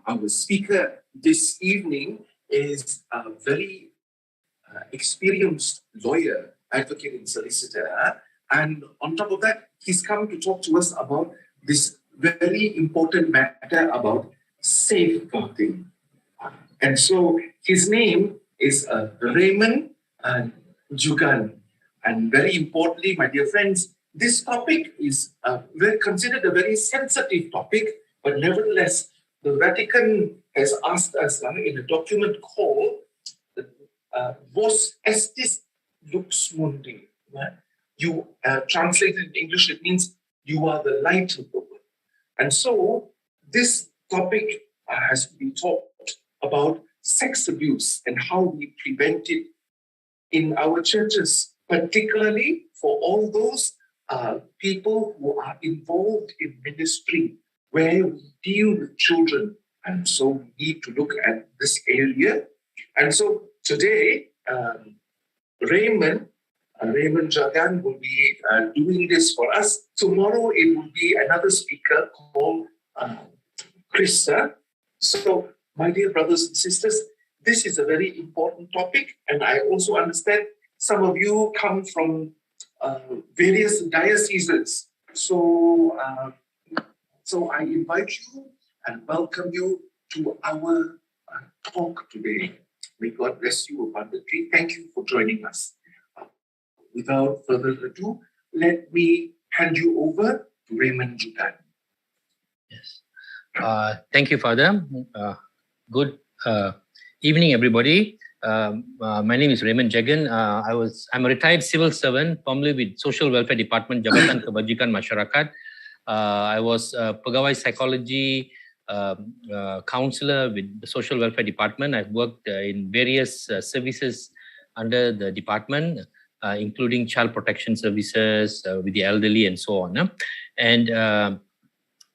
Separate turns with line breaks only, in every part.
Our speaker this evening is a very experienced lawyer, advocate and solicitor. And on top of that, he's come to talk to us about this very important matter about safeguarding. And so his name is Raymond Jugan. And very importantly, my dear friends, this topic is considered a very sensitive topic, but nevertheless, the Vatican has asked us in a document called Vos Estis Lux Mundi. You translated in English, it means you are the light of the world. And so this topic has been taught about sex abuse and how we prevent it in our churches, particularly for all those people who are involved in ministry, where we deal with children. And so we need to look at this area. And so today, Raymond Jagan will be doing this for us. Tomorrow, it will be another speaker called Chris. So, my dear brothers and sisters, this is a very important topic. And I also understand some of you come from various dioceses. So I invite you and welcome you to our talk today. May God bless you abundantly. Thank you for joining us. Without further ado, let me hand you over to Raymond Jugan.
Yes. Thank you, Father. Good evening, everybody. My name is Raymond Jagan. I'm a retired civil servant, formerly with Social Welfare Department, Jabatan Kebajikan Masyarakat. I was a Pegawai Psychology counselor with the Social Welfare Department. I've worked in various services under the department, including child protection services with the elderly and so on. And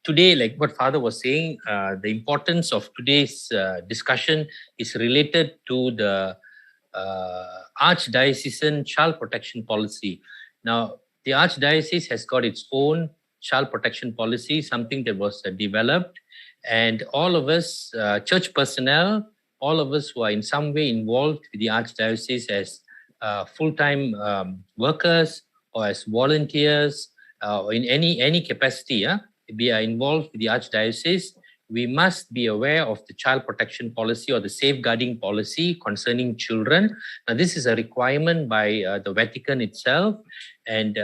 today, like what Father was saying, the importance of today's discussion is related to the Archdiocesan child protection policy. Now, the Archdiocese has got its own child protection policy, something that was developed, and all of us, church personnel, all of us who are in some way involved with the Archdiocese as full-time workers or as volunteers or in any capacity, we are involved with the Archdiocese, we must be aware of the child protection policy or the safeguarding policy concerning children. Now, this is a requirement by the Vatican itself, and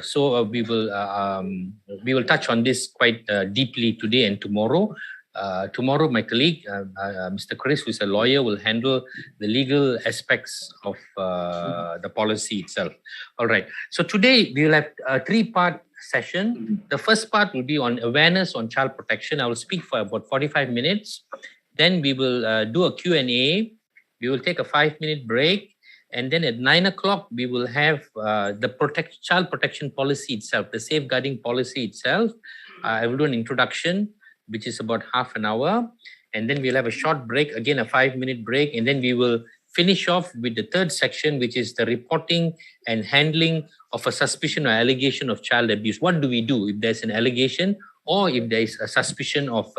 so we will touch on this quite deeply today and tomorrow. Tomorrow, my colleague, Mr. Chris, who is a lawyer, will handle the legal aspects of the policy itself. All right. So today we will have a three-part session. The first part will be on awareness on child protection. I will speak for about 45 minutes. Then we will do a Q&A. We will take a 5-minute break. And then at 9 o'clock, we will have the child protection policy itself, the safeguarding policy itself. I will do an introduction, which is about half an hour. And then we'll have a short break, again, a 5-minute break. And then we will finish off with the third section, which is the reporting and handling of a suspicion or allegation of child abuse. What do we do if there's an allegation or if there is a suspicion of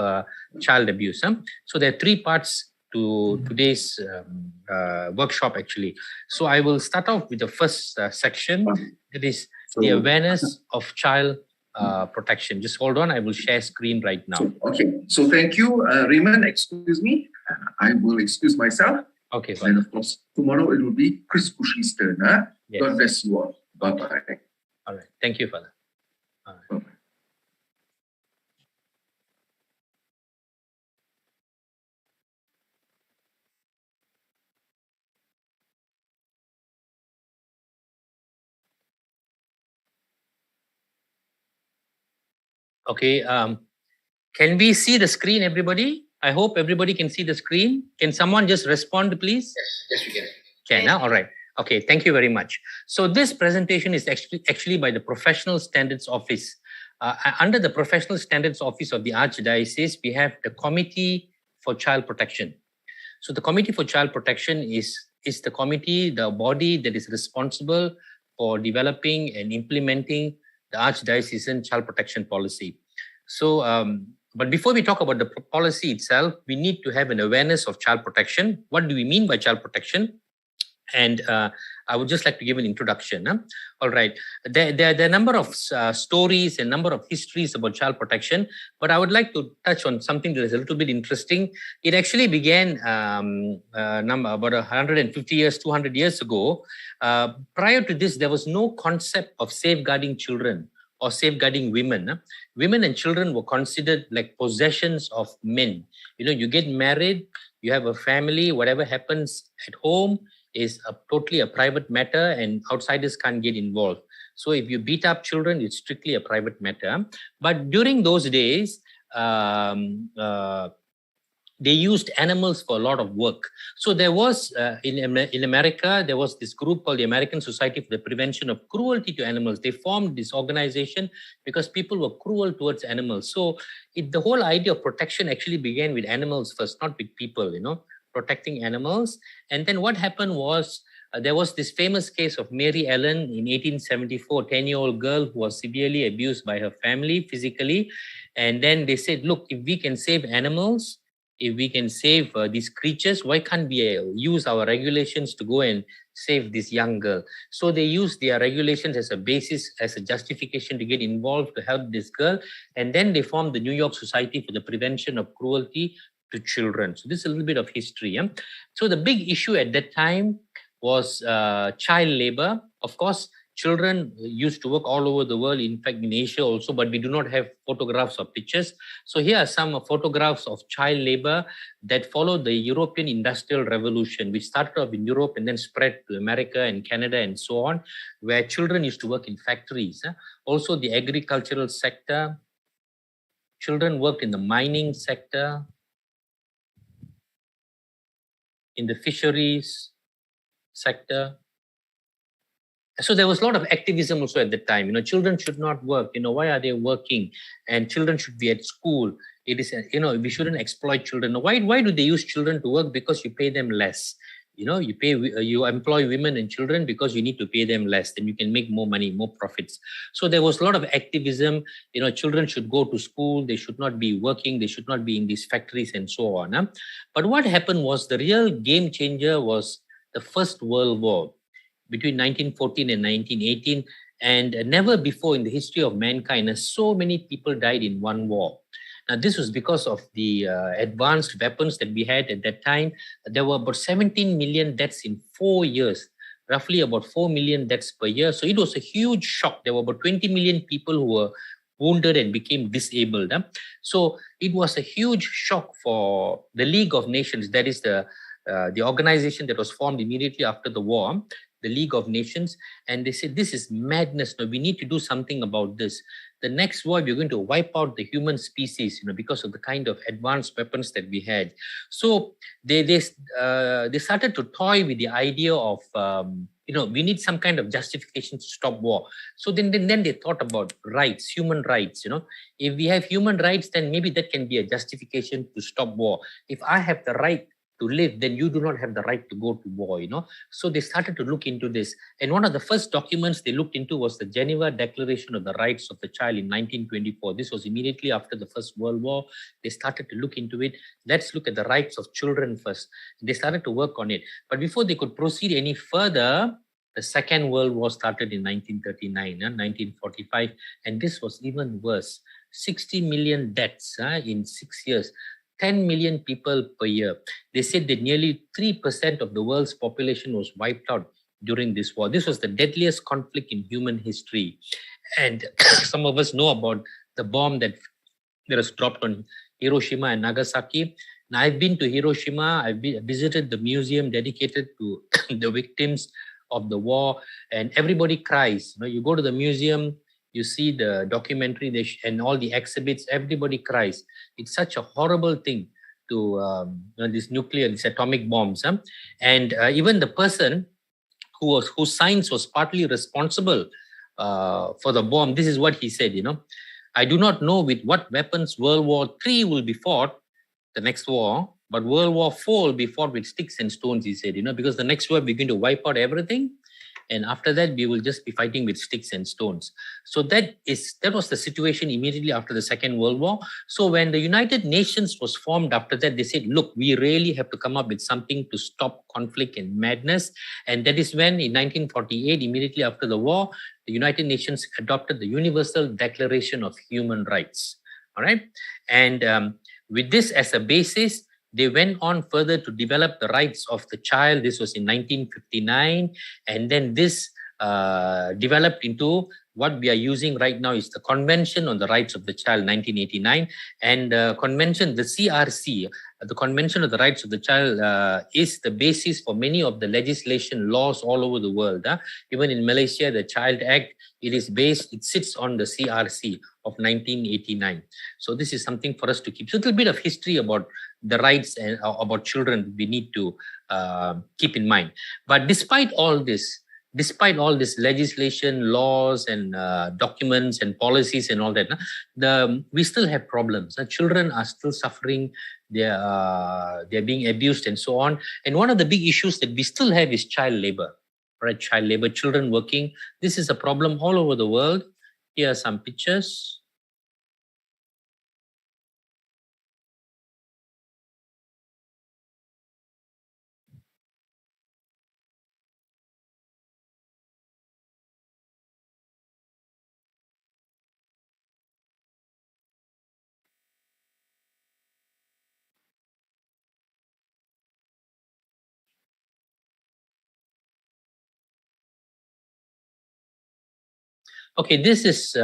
child abuse? So there are three parts to today's workshop, actually. So I will start off with the first section, that is the awareness of child protection. Just hold on, I will share screen right now.
So thank you, Raymond. Excuse me. I will excuse myself.
Okay, fine.
And of course, tomorrow it will be Chris Pushi's turn. Yes. God bless you all. Bye-bye.
All right. Thank you, Father. All right.
Bye-bye.
Okay. Can we see the screen, everybody? I hope everybody can see the screen. Can someone just respond, please?
Yes, we can.
Can, all right. Okay, thank you very much. So this presentation is actually by the Professional Standards Office. Under the Professional Standards Office of the Archdiocese, we have the Committee for Child Protection. So the Committee for Child Protection is the committee, the body that is responsible for developing and implementing the Archdiocesan child protection policy. So But before we talk about the policy itself, we need to have an awareness of child protection. What do we mean by child protection? And I would just like to give an introduction. All right. There are a number of stories and number of histories about child protection, but I would like to touch on something that is a little bit interesting. It actually began about 150 years, 200 years ago. Prior to this, there was no concept of safeguarding children or safeguarding women. Women and children were considered like possessions of men. You get married, you have a family, whatever happens at home is totally a private matter and outsiders can't get involved. So if you beat up children, it's strictly a private matter. But during those days, they used animals for a lot of work. So there was, in America, there was this group called the American Society for the Prevention of Cruelty to Animals. They formed this organization because people were cruel towards animals. So the whole idea of protection actually began with animals first, not with people, protecting animals. And then what happened was, there was this famous case of Mary Ellen in 1874, 10-year-old girl who was severely abused by her family physically. And then they said, look, if we can save animals, if we can save these creatures, why can't we use our regulations to go and save this young girl? So they used their regulations as a basis, as a justification to get involved to help this girl. And then they formed the New York Society for the Prevention of Cruelty to Children. So this is a little bit of history. So the big issue at that time was child labor. Of course, children used to work all over the world, in fact, in Asia also, but we do not have photographs or pictures. So here are some photographs of child labor that followed the European Industrial Revolution, which started off in Europe and then spread to America and Canada and so on, where children used to work in factories. Also, the agricultural sector. Children worked in the mining sector, in the fisheries sector. So there was a lot of activism also at the time. Children should not work. Why are they working? And children should be at school. It is, we shouldn't exploit children. Why do they use children to work? Because you pay them less. You employ women and children because you need to pay them less. Then you can make more money, more profits. So there was a lot of activism. Children should go to school. They should not be working. They should not be in these factories and so on. But what happened was, the real game changer was the First World War between 1914 and 1918. And never before in the history of mankind, so many people died in one war. Now, this was because of the advanced weapons that we had at that time. There were about 17 million deaths in 4 years, roughly about 4 million deaths per year. So it was a huge shock. There were about 20 million people who were wounded and became disabled. So it was a huge shock for the League of Nations. That is the organization that was formed immediately after the war, the League of Nations. And they said, this is madness. No, we need to do something about this. The next war, we're going to wipe out the human species, because of the kind of advanced weapons that we had. So they started to toy with the idea of, we need some kind of justification to stop war. So then they thought about rights, human rights. If we have human rights, then maybe that can be a justification to stop war. If I have the right to live, then you do not have the right to go to war, So they started to look into this. And one of the first documents they looked into was the Geneva Declaration of the Rights of the Child in 1924. This was immediately after the First World War. They started to look into it. Let's look at the rights of children first. They started to work on it. But before they could proceed any further, the Second World War started in 1939, 1945. And this was even worse. 60 million deaths in 6 years. 10 million people per year. They said that nearly 3% of the world's population was wiped out during this war. This was the deadliest conflict in human history. And some of us know about the bomb that was dropped on Hiroshima and Nagasaki. Now, I've been to Hiroshima. I've visited the museum dedicated to the victims of the war, and everybody cries. You go to the museum, you see the documentary and all the exhibits, everybody cries. It's such a horrible thing to these atomic bombs. And even the person whose science was partly responsible for the bomb, this is what he said, I do not know with what weapons World War III will be fought, the next war, but World War IV will be fought with sticks and stones, he said, because the next war we're going to wipe out everything. and after that we will just be fighting with sticks and stones. So that was the situation immediately after the Second World War. So when the United Nations was formed after that, they said, look, we really have to come up with something to stop conflict and madness. And that is when in 1948, immediately after the war, the United Nations adopted the Universal Declaration of Human Rights. All right. And with this as a basis, they went on further to develop the rights of the child. This was in 1959. And then this developed into what we are using right now is the Convention on the Rights of the Child, 1989. And convention, the CRC, the Convention of the Rights of the Child is the basis for many of the legislation laws all over the world. Even in Malaysia, the Child Act, it sits on the CRC of 1989. So this is something for us to keep. So a little bit of history about the rights and about children we need to keep in mind. But despite all this legislation, laws, and documents and policies and all that, we still have problems. Children are still suffering. They're being abused and so on. And one of the big issues that we still have is child labor. Right? Child labor, children working. This is a problem all over the world. Here are some pictures. Okay, this is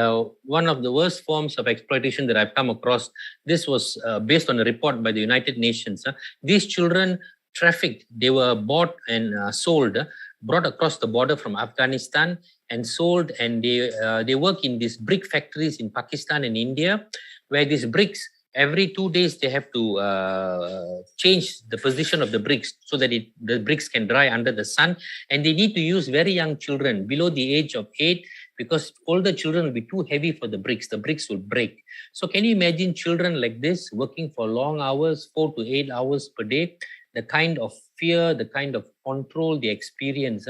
one of the worst forms of exploitation that I've come across. This was based on a report by the United Nations. These children trafficked, they were bought and sold, brought across the border from Afghanistan and sold, and they work in these brick factories in Pakistan and India, where these bricks, every 2 days they have to change the position of the bricks so that the bricks can dry under the sun, and they need to use very young children below the age of 8, because older children will be too heavy for the bricks will break. So can you imagine children like this working for long hours, 4 to 8 hours per day, the kind of fear, the kind of control they experience,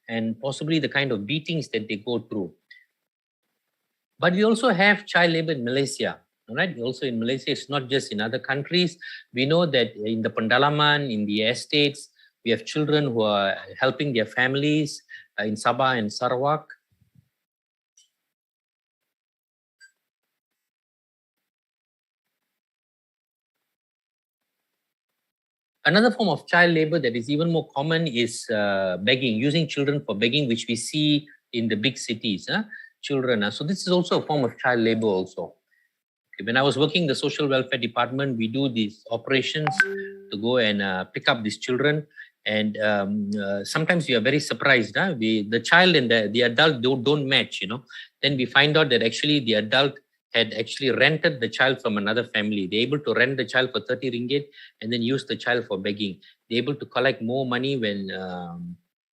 and possibly the kind of beatings that they go through. But we also have child labor in Malaysia. Right? Also in Malaysia, it's not just in other countries. We know that in the Pendalaman, in the estates, we have children who are helping their families in Sabah and Sarawak. Another form of child labor that is even more common is begging, using children for begging, which we see in the big cities. Children. So this is also a form of child labor also. Okay, when I was working in the social welfare department, we do these operations to go and pick up these children. And sometimes we are very surprised. The child and the adult don't match, Then we find out that actually the adult had actually rented the child from another family. They're able to rent the child for 30 ringgit and then use the child for begging. They're able to collect more money when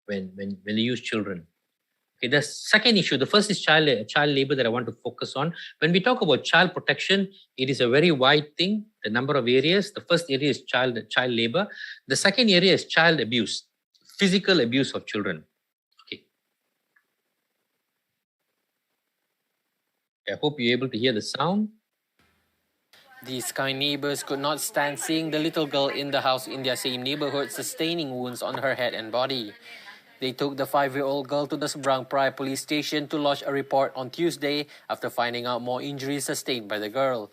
they use children. Okay, the second issue, the first is child labor that I want to focus on. When we talk about child protection, it is a very wide thing, the number of areas. The first area is child labor. The second area is child abuse, physical abuse of children. I hope you're able to hear the sound.
These kind neighbors could not stand seeing the little girl in the house in their same neighborhood sustaining wounds on her head and body. They took the 5-year-old girl to the Seberang Perai police station to lodge a report on Tuesday after finding out more injuries sustained by the girl.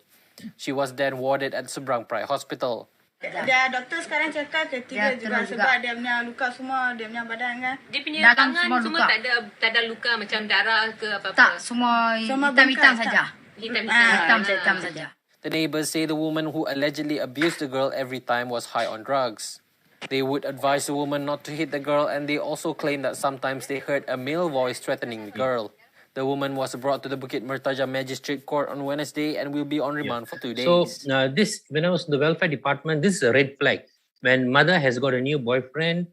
She was then warded at Seberang Perai Hospital.
Doktor sekarang cakap ketiga juga sebab dia punya luka semua, dia punya badan kan.
Dia punya tangan semua tak ada luka macam darah ke apa-apa.
Tak, semua hitam-hitam saja.
Hitam
saja.
The neighbors say the woman who allegedly abused the girl every time was high on drugs. They would advise the woman not to hit the girl, and they also claim that sometimes they heard a male voice threatening the girl. The woman was brought to the Bukit Mertaja Magistrate Court on Wednesday and will be on remand for 2 days.
So when I was in the welfare department, this is a red flag. When mother has got a new boyfriend,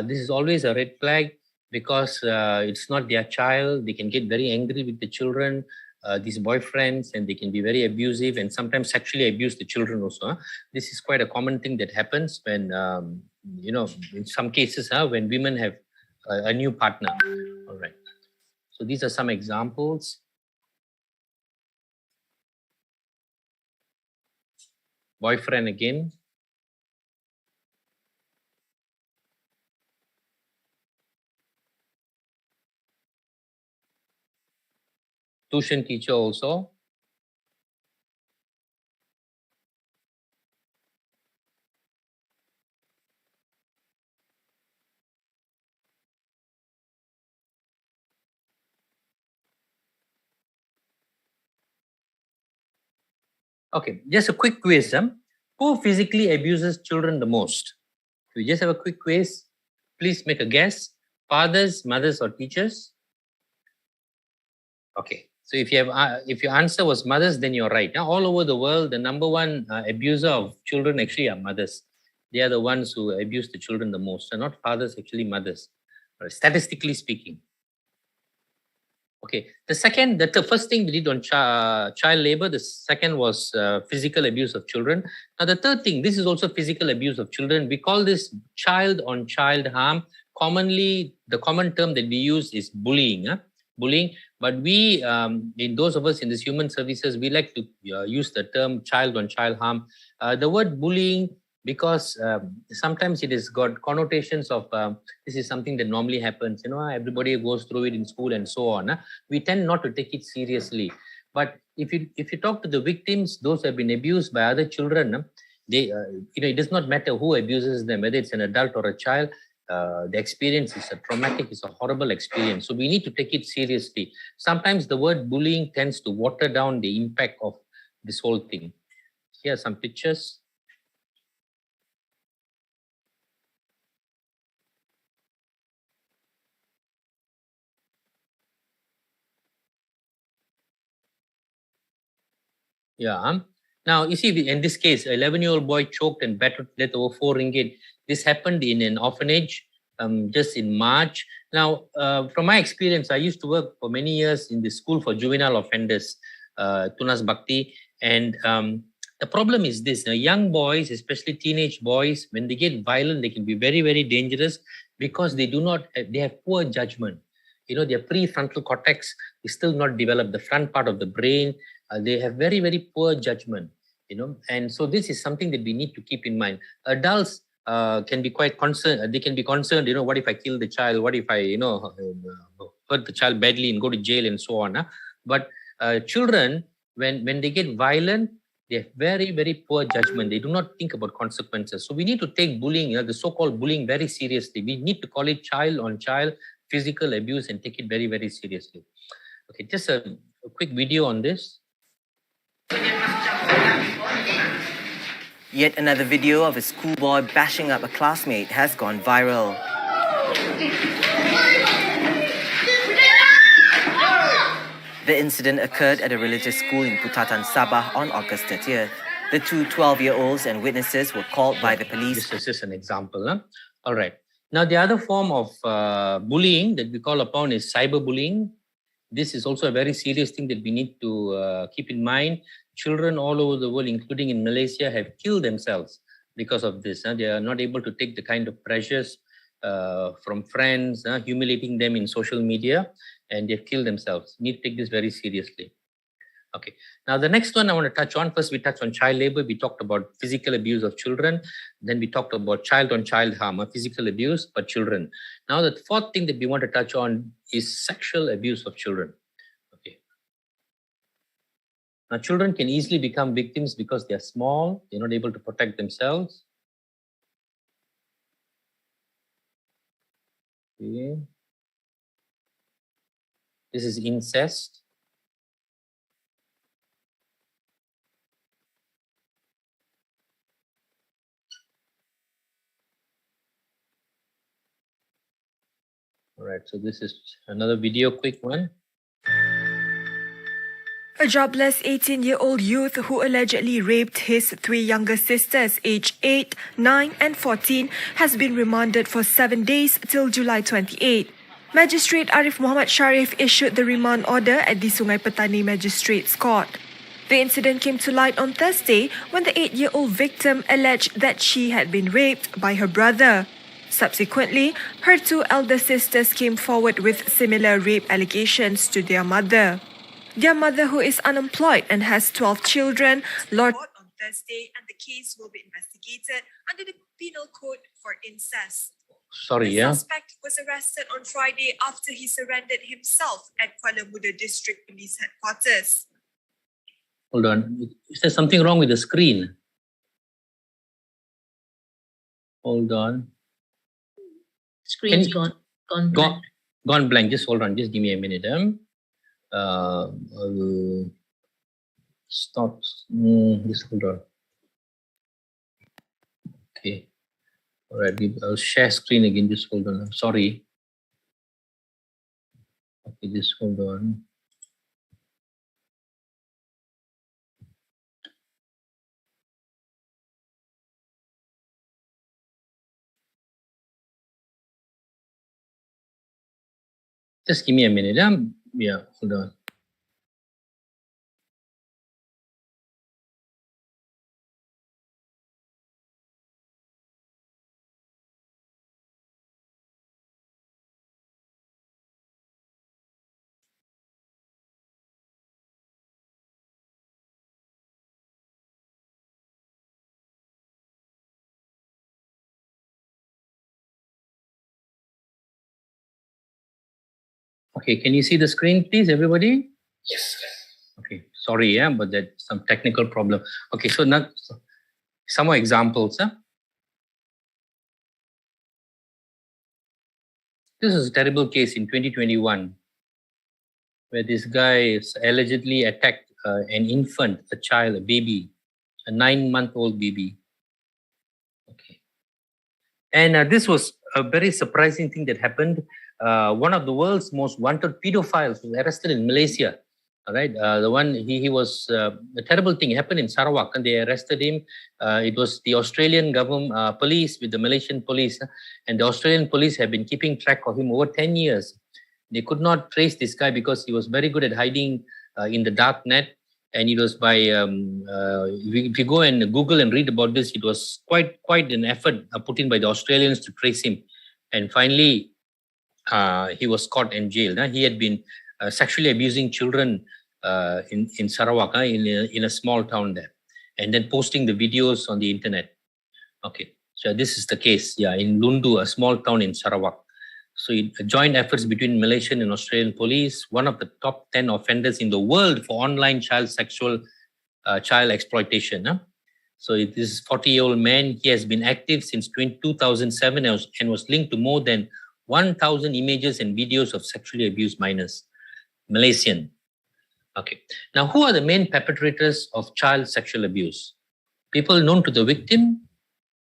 this is always a red flag because it's not their child. They can get very angry with the children, these boyfriends, and they can be very abusive and sometimes sexually abuse the children also. This is quite a common thing that happens when, in some cases, when women have a new partner. All right. So these are some examples. Boyfriend again. Tuition teacher also. Okay, just a quick quiz. Who physically abuses children the most? We just have a quick quiz. Please make a guess. Fathers, mothers, or teachers? Okay, so if your answer was mothers, then you're right. Now, all over the world, the number one abuser of children actually are mothers. They are the ones who abuse the children the most, and not fathers, actually mothers, statistically speaking. Okay, the first thing we did on child labor. The second was physical abuse of children. Now, the third thing, this is also physical abuse of children. We call this child-on-child harm. Commonly, the common term that we use is bullying. Bullying, but we, in those of us in this human services, we like to use the term child-on-child harm. The word bullying, because sometimes it has got connotations of this is something that normally happens, everybody goes through it in school and so on. We tend not to take it seriously. But if you talk to the victims, those who have been abused by other children, they it does not matter who abuses them, whether it's an adult or a child. The experience is a traumatic, it's a horrible experience. So we need to take it seriously. Sometimes the word bullying tends to water down the impact of this whole thing. Here are some pictures. Yeah. Now, you see, in this case, an 11-year-old boy choked and battered to death over 4 ringgit. This happened in an orphanage just in March. Now, from my experience, I used to work for many years in the school for juvenile offenders, Tunas Bhakti. And the problem is this, young boys, especially teenage boys, when they get violent, they can be very, very dangerous because they have poor judgment. Their prefrontal cortex is still not developed, the front part of the brain. They have very, very poor judgment, and so this is something that we need to keep in mind. Adults can be quite concerned. They can be concerned, what if I kill the child? What if I, hurt the child badly and go to jail and so on. But children, when they get violent, they have very, very poor judgment. They do not think about consequences. So we need to take bullying, the so-called bullying, very seriously. We need to call it child-on-child physical abuse and take it very, very seriously. Okay, just a quick video on this.
Yet another video of a schoolboy bashing up a classmate has gone viral. The incident occurred at a religious school in Putatan, Sabah on August 30th. The two 12-year-olds and witnesses were called by the police.
This is just an example. All right. Now, the other form of bullying that we call upon is cyberbullying. This is also a very serious thing that we need to keep in mind. Children all over the world, including in Malaysia, have killed themselves because of this. They are not able to take the kind of pressures from friends, humiliating them in social media, and they've killed themselves. We need to take this very seriously. Okay. Now, the next one I want to touch on, first we touched on child labor. We talked about physical abuse of children. Then we talked about child-on-child harm, physical abuse for children. Now, the fourth thing that we want to touch on is sexual abuse of children. Okay. Now, children can easily become victims because they're small, they're not able to protect themselves. Okay. This is incest. All right, so this is another video, quick one.
A jobless 18-year-old youth who allegedly raped his 3 younger sisters, aged 8, 9 and 14, has been remanded for 7 days till July 28. Magistrate Arif Muhammad Sharif issued the remand order at the Sungai Petani Magistrates Court. The incident came to light on Thursday when the 8-year-old victim alleged that she had been raped by her brother. Subsequently, her two elder sisters came forward with similar rape allegations to their mother. Their mother, who is unemployed and has 12 children, lodged on Thursday, and the case will be investigated under the Penal Code for incest. The suspect was arrested on Friday after he surrendered himself at Kuala Muda District Police Headquarters.
Hold on. Is there something wrong with the screen? Hold on.
Screen's gone blank.
Gone blank. Just hold on. Just give me a minute. Stop. Just hold on. Okay. All right. I'll share screen again. Just hold on. I'm sorry. Okay. Just hold on. Just give me a minute. Yeah, hold on. Okay, can you see the screen, please, everybody?
Yes.
Okay, sorry, but there's some technical problem. Okay, so now some more examples. This is a terrible case in 2021 where this guy allegedly attacked an infant, a child, a baby, a 9-month-old baby. Okay. And this was a very surprising thing that happened. One of the world's most wanted pedophiles was arrested in Malaysia. All right, the one he was a terrible thing happened in Sarawak, and they arrested him. It was the Australian government police with the Malaysian police, and the Australian police have been keeping track of him over 10 years. They could not trace this guy because he was very good at hiding in the dark net. And it was by if you go and Google and read about this, it was quite an effort put in by the Australians to trace him. And finally, he was caught and jailed. He had been sexually abusing children in Sarawak, in a small town there, and then posting the videos on the internet. Okay, so this is the case. Yeah, in Lundu, a small town in Sarawak. So joint efforts between Malaysian and Australian police, one of the top 10 offenders in the world for online child exploitation. So this is 40-year-old man. He has been active since 2007 and was linked to more than 1,000 images and videos of sexually abused minors. Malaysian. Okay. Now, who are the main perpetrators of child sexual abuse? People known to the victim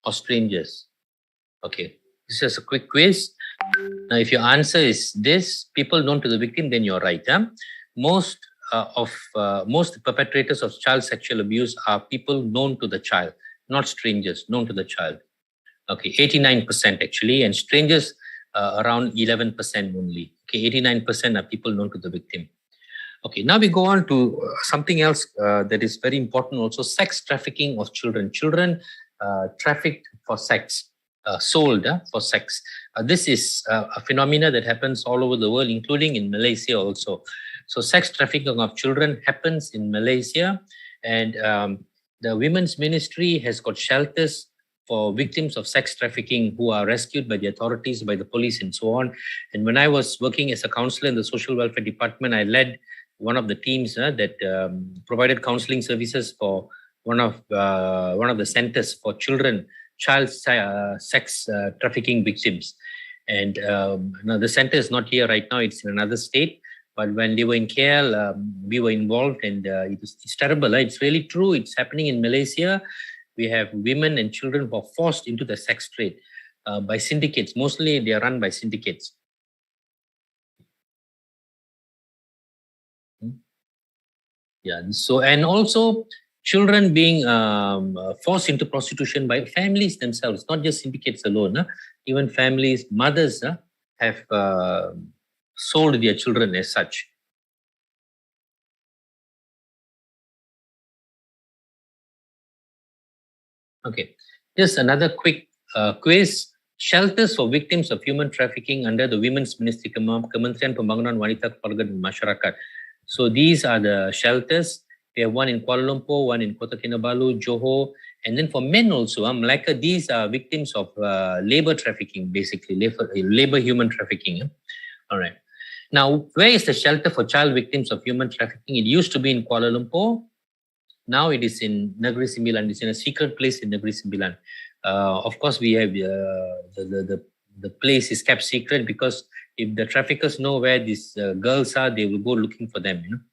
or strangers? Okay. This is a quick quiz. Now, if your answer is this, people known to the victim, then you're right. Most perpetrators of child sexual abuse are people known to the child, not strangers, known to the child. Okay, 89% actually, and strangers around 11% only. Okay, 89% are people known to the victim. Okay, now we go on to something else that is very important also, sex trafficking of children. Children trafficked for sex, sold for sex. This is a phenomena that happens all over the world, including in Malaysia also. So sex trafficking of children happens in Malaysia, and the Women's Ministry has got shelters for victims of sex trafficking who are rescued by the authorities, by the police, and so on. And when I was working as a counselor in the social welfare department, I led one of the teams that provided counseling services for one of the centers for children, child sex trafficking victims. And now the center is not here right now; it's in another state. But when they were in KL, we were involved, and it's terrible. It's really true. It's happening in Malaysia. We have women and children who are forced into the sex trade by syndicates. Mostly they are run by syndicates. Yeah. So, and also children being forced into prostitution by families themselves, not just syndicates alone. Even families, mothers have sold their children as such. Okay, just another quick quiz. shelters for victims of human trafficking under the Women's Ministry, Kementerian Pembangunan Wanita, Keluarga dan Masyarakat. So these are the shelters. We have one in Kuala Lumpur, one in Kota Kinabalu, Johor, and then for men also, Melaka, these are victims of labor trafficking, basically, labor human trafficking. All right. Now, where is the shelter for child victims of human trafficking? It used to be in Kuala Lumpur. Now it is in Negeri Sembilan. It's in a secret place in Negeri Sembilan. Of course, we have the place is kept secret because if the traffickers know where these girls are, they will go looking for them.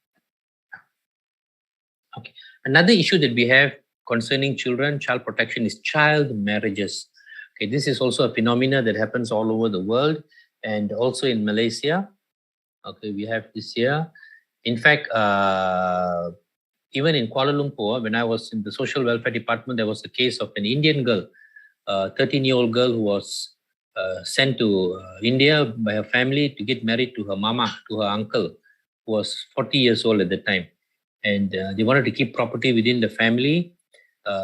Okay. Another issue that we have concerning children, child protection, is child marriages. Okay, this is also a phenomena that happens all over the world and also in Malaysia. Okay, we have this here. In fact, even in Kuala Lumpur, when I was in the social welfare department, there was a case of an Indian girl, a 13-year-old girl who was sent to India by her family to get married to her mama, to her uncle, who was 40 years old at the time. And they wanted to keep property within the family.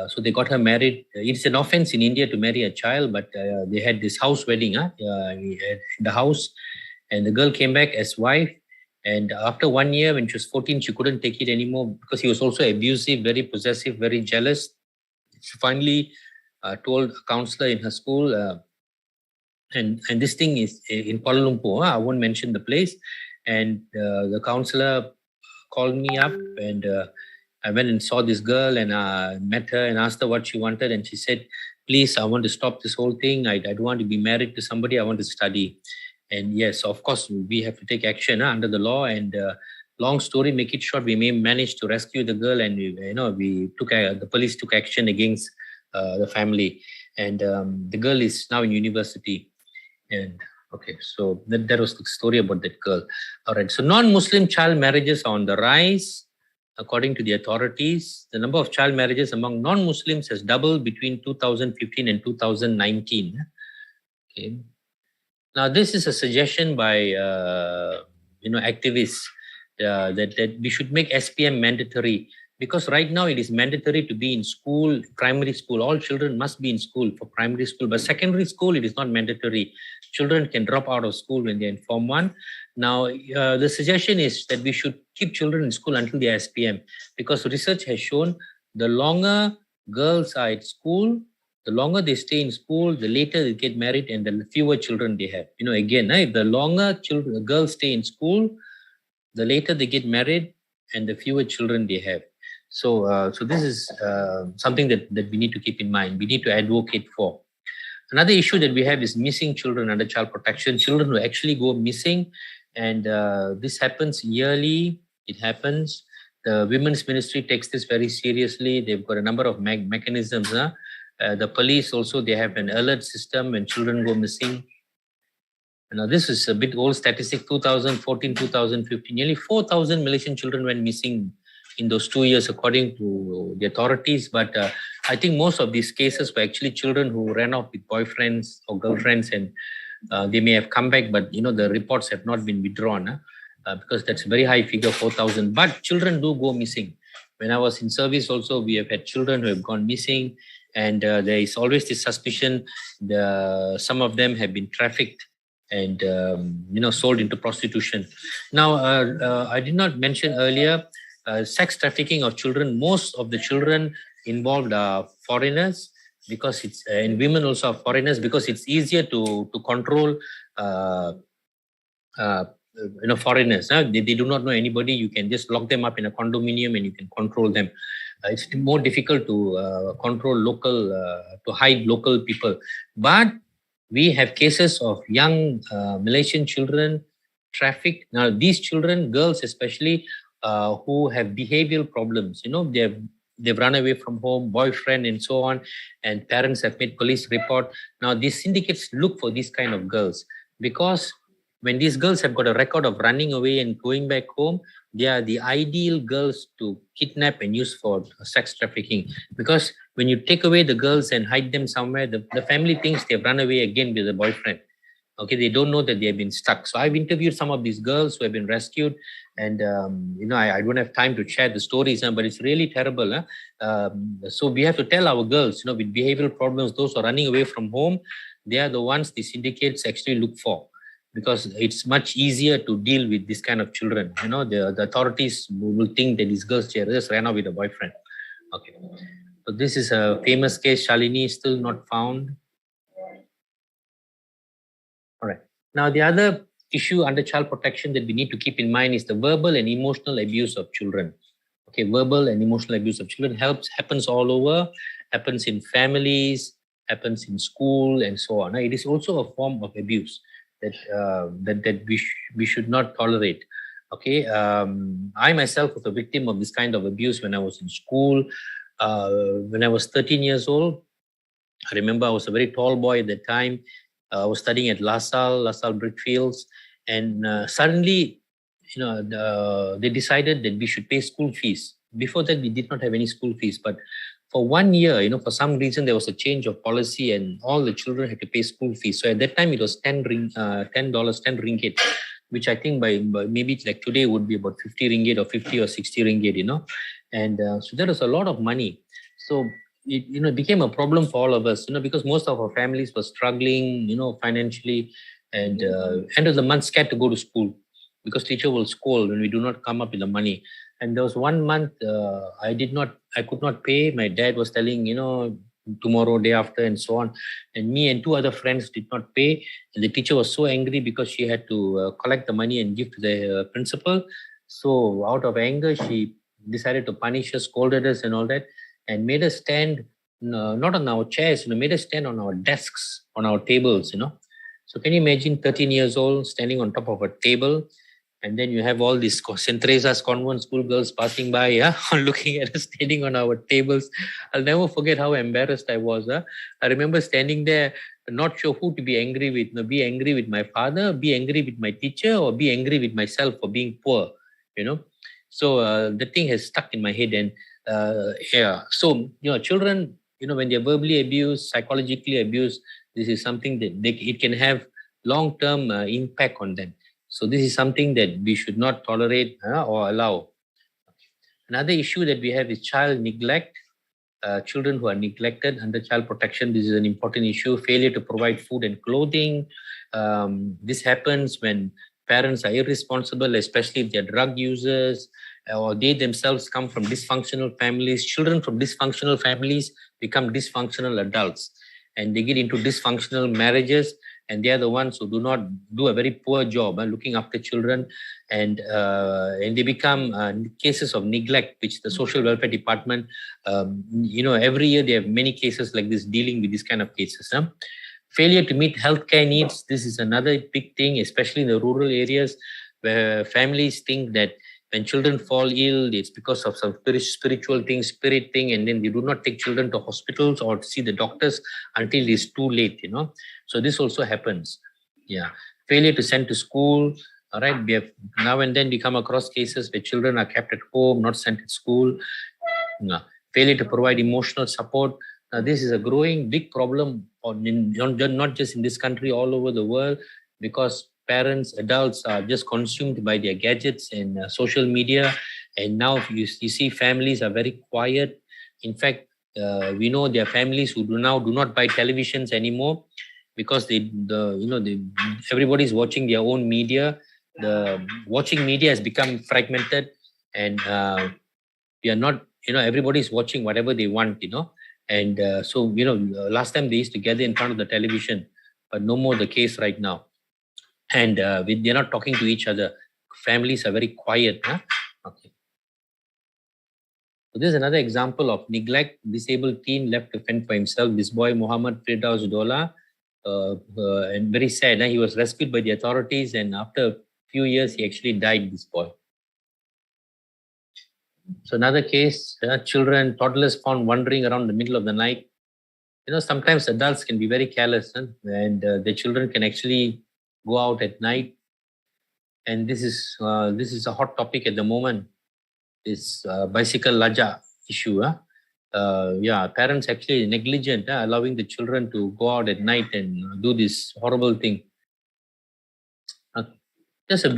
So they got her married. It's an offense in India to marry a child, but they had this house wedding in the house. And the girl came back as wife. And after 1 year, when she was 14, she couldn't take it anymore because he was also abusive, very possessive, very jealous. She finally told a counselor in her school, and this thing is in Kuala Lumpur. I won't mention the place. And the counselor called me up, and I went and saw this girl and met her and asked her what she wanted. And she said, please, I want to stop this whole thing. I don't want to be married to somebody. I want to study. And yes, of course, we have to take action under the law. And long story, make it short, we may manage to rescue the girl, and we took the police took action against the family. And the girl is now in university. And okay, so that was the story about that girl. All right, so non-Muslim child marriages are on the rise. According to the authorities, the number of child marriages among non-Muslims has doubled between 2015 and 2019. Okay. Now, this is a suggestion by activists that we should make SPM mandatory, because right now it is mandatory to be in school, primary school. All children must be in school for primary school, but secondary school, it is not mandatory. Children can drop out of school when they're in Form 1. Now, the suggestion is that we should keep children in school until they are SPM, because research has shown the longer girls are at school, the longer they stay in school, the later they get married and the fewer children they have. Again, if the longer girls stay in school, the later they get married and the fewer children they have. So this is something that we need to keep in mind. We need to advocate for. Another issue that we have is missing children under child protection, children who actually go missing. And this happens yearly. It happens. The Women's Ministry takes this very seriously. They've got a number of mechanisms. The police also, they have an alert system when children go missing. Now, this is a bit old statistic, 2014, 2015. Nearly 4,000 Malaysian children went missing in those 2 years, according to the authorities. But I think most of these cases were actually children who ran off with boyfriends or girlfriends, and they may have come back, but the reports have not been withdrawn because that's a very high figure, 4,000. But children do go missing. When I was in service also, we have had children who have gone missing, and there is always this suspicion some of them have been trafficked and sold into prostitution. Now, I did not mention earlier, sex trafficking of children. Most of the children involved are foreigners, because it's and women also are foreigners, because it's easier to control foreigners. They do not know anybody. You can just lock them up in a condominium and you can control them. It's more difficult to control local, to hide local people. But we have cases of young Malaysian children trafficked. Now, these children, girls especially, who have behavioral problems, they've run away from home, boyfriend and so on, and parents have made police report. Now, these syndicates look for these kind of girls, because when these girls have got a record of running away and going back home, they are the ideal girls to kidnap and use for sex trafficking. Because when you take away the girls and hide them somewhere, the family thinks they've run away again with a boyfriend. Okay, they don't know that they have been stuck. So I've interviewed some of these girls who have been rescued, and I don't have time to share the stories, but it's really terrible. So we have to tell our girls, with behavioral problems, those who are running away from home, they are the ones the syndicates actually look for, because it's much easier to deal with this kind of children. The authorities will think that these girls just ran off with a boyfriend. Okay. So this is a famous case. Shalini is still not found. All right. Now, the other issue under child protection that we need to keep in mind is the verbal and emotional abuse of children. Okay, verbal and emotional abuse of children happens all over, happens in families, happens in school, and so on. Now, it is also a form of abuse that we should not tolerate. Okay, I myself was a victim of this kind of abuse when I was in school. When I was 13 years old, I remember I was a very tall boy at the time. I was studying at LaSalle Brickfields, and suddenly, they decided that we should pay school fees. Before that, we did not have any school fees, but for 1 year, for some reason, there was a change of policy, and all the children had to pay school fees. So at that time, it was $10, which I think by maybe like today would be about 50 ringgit or 50 or 60 ringgit, and so that was a lot of money. So it became a problem for all of us, because most of our families were struggling, financially, and end of the month scared to go to school because teacher will scold when we do not come up with the money. And there was 1 month I could not pay. My dad was telling, tomorrow, day after, and so on. And me and 2 other friends did not pay. And the teacher was so angry because she had to collect the money and give to the principal. So out of anger, she decided to punish us, scolded us and all that, and made us stand, not on our chairs, made us stand on our desks, on our tables, So can you imagine 13 years old standing on top of a table, and then you have all these St. Teresa's convent school girls passing by, looking at us standing on our tables. I'll never forget how embarrassed I was. I remember standing there, not sure who to be angry with. Be angry with my father, be angry with my teacher, or be angry with myself for being poor, So the thing has stuck in my head. And so, children, when they're verbally abused, psychologically abused, this is something that it can have long-term impact on them. So this is something that we should not tolerate or allow. Another issue that we have is child neglect. Children who are neglected under child protection, this is an important issue. Failure to provide food and clothing. This happens when parents are irresponsible, especially if they're drug users, or they themselves come from dysfunctional families. Children from dysfunctional families become dysfunctional adults, and they get into dysfunctional marriages, and they are the ones who do not do a very poor job looking after children, and they become cases of neglect, which the social welfare department, every year they have many cases like this dealing with these kind of cases. Failure to meet healthcare needs. This is another big thing, especially in the rural areas where families think that when children fall ill, it's because of some spiritual thing, spirit thing, and then they do not take children to hospitals or to see the doctors until it's too late, So this also happens. Yeah. Failure to send to school. All right. We have now and then we come across cases where children are kept at home, not sent to school. Failure to provide emotional support. Now, this is a growing big problem not just in this country, all over the world, because parents, adults are just consumed by their gadgets and social media. And now you see families are very quiet. In fact, we know there are families who do not buy televisions anymore because everybody's watching their own media. The watching media has become fragmented, and we are not, everybody's watching whatever they want, And so, last time they used to gather in front of the television, but no more the case right now. And they're not talking to each other. Families are very quiet. Okay. So this is another example of neglect. Disabled teen left to fend for himself. This boy, Muhammad Firdaus Dola, and very sad. He was rescued by the authorities, and after a few years, he actually died, this boy. So another case, children, toddlers found wandering around the middle of the night. Sometimes adults can be very careless, and the children can actually go out at night. And this is a hot topic at the moment. This bicycle laja issue. Parents actually negligent, allowing the children to go out at night and do this horrible thing. Just a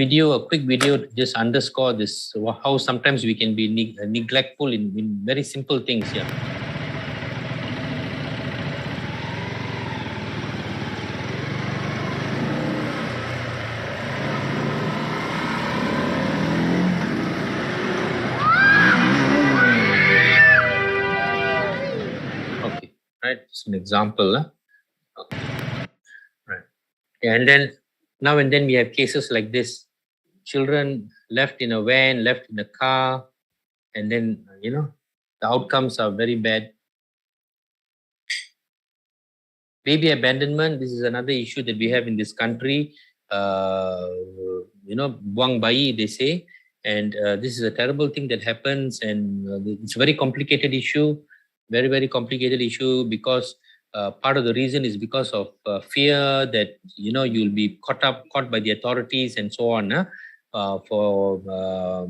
quick video to just underscore this, how sometimes we can be neglectful in very simple things. It's an example. Right. And then now and then we have cases like this. Children left in a van, left in a car, and then, the outcomes are very bad. Baby abandonment, this is another issue that we have in this country. Buang bayi, they say. And this is a terrible thing that happens. And it's a very complicated issue, very, very complicated issue, because part of the reason is because of fear that, you'll be caught by the authorities and so on for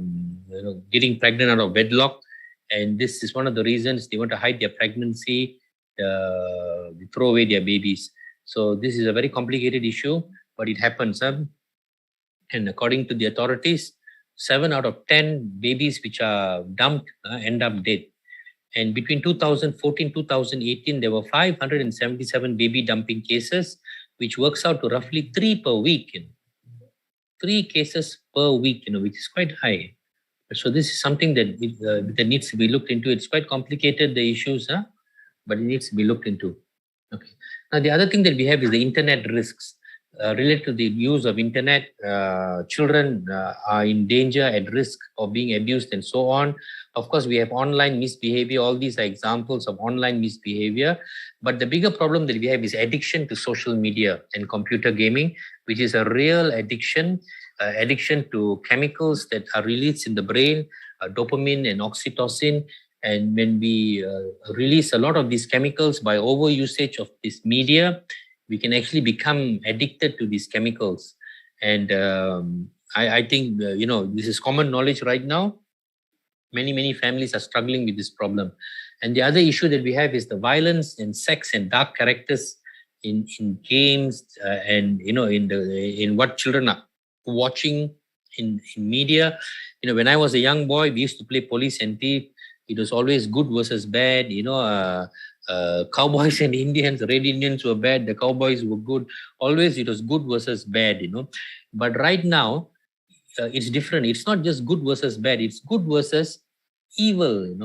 getting pregnant out of wedlock. And this is one of the reasons they want to hide their pregnancy. They throw away their babies. So this is a very complicated issue, but it happens. And according to the authorities, 7 out of 10 babies which are dumped end up dead. And between 2014-2018, there were 577 baby dumping cases, which works out to roughly 3 per week. 3 cases per week, which is quite high. So this is something that needs to be looked into. It's quite complicated, the issues, but it needs to be looked into. Okay. Now, the other thing that we have is the internet risks. Related to the use of internet, children are in danger, at risk of being abused and so on. Of course, we have online misbehavior. All these are examples of online misbehavior. But the bigger problem that we have is addiction to social media and computer gaming, which is a real addiction to chemicals that are released in the brain, dopamine and oxytocin. And when we release a lot of these chemicals by overusage of this media, we can actually become addicted to these chemicals. And I think, this is common knowledge right now. Many families are struggling with this problem. And the other issue that we have is the violence and sex and dark characters in games and, in what children are watching in media. When I was a young boy, we used to play police and thief. It was always good versus bad, cowboys and Indians, red Indians were bad, the cowboys were good. Always it was good versus bad, But right now, it's different. It's not just good versus bad, it's good versus evil,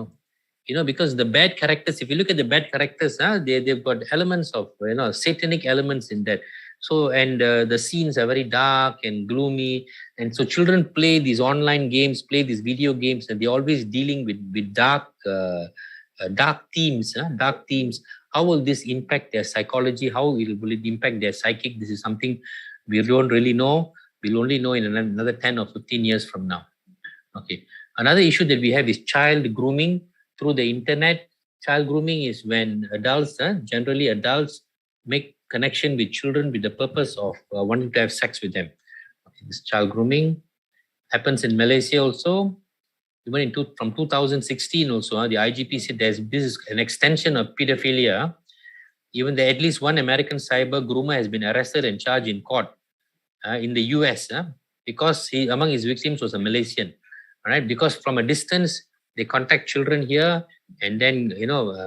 because the bad characters, if you look at the bad characters, they've got elements of, satanic elements in that. So, and the scenes are very dark and gloomy. And so children play these online games, play these video games, and they're always dealing with dark themes. How will this impact their psychology? How will it impact their psychic? This is something we don't really know. We'll only know in another 10 or 15 years from now. Okay. Another issue that we have is child grooming through the internet. Child grooming is when generally adults, make connection with children with the purpose of wanting to have sex with them. Okay. This child grooming happens in Malaysia also. Even from 2016 also, the IGP said this is an extension of pedophilia. Even at least one American cyber groomer has been arrested and charged in court in the US because among his victims was a Malaysian. All right, because from a distance, they contact children here and then,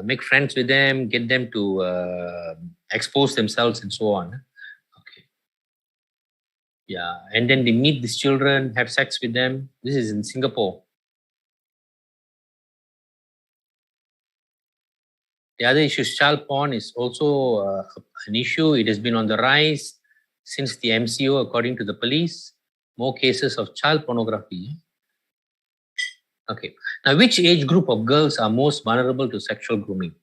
make friends with them, get them to expose themselves and so on. Okay. Yeah, and then they meet these children, have sex with them. This is in Singapore. The other issue is child porn is also an issue. It has been on the rise since the MCO, according to the police. More cases of child pornography. Okay. Now, which age group of girls are most vulnerable to sexual grooming?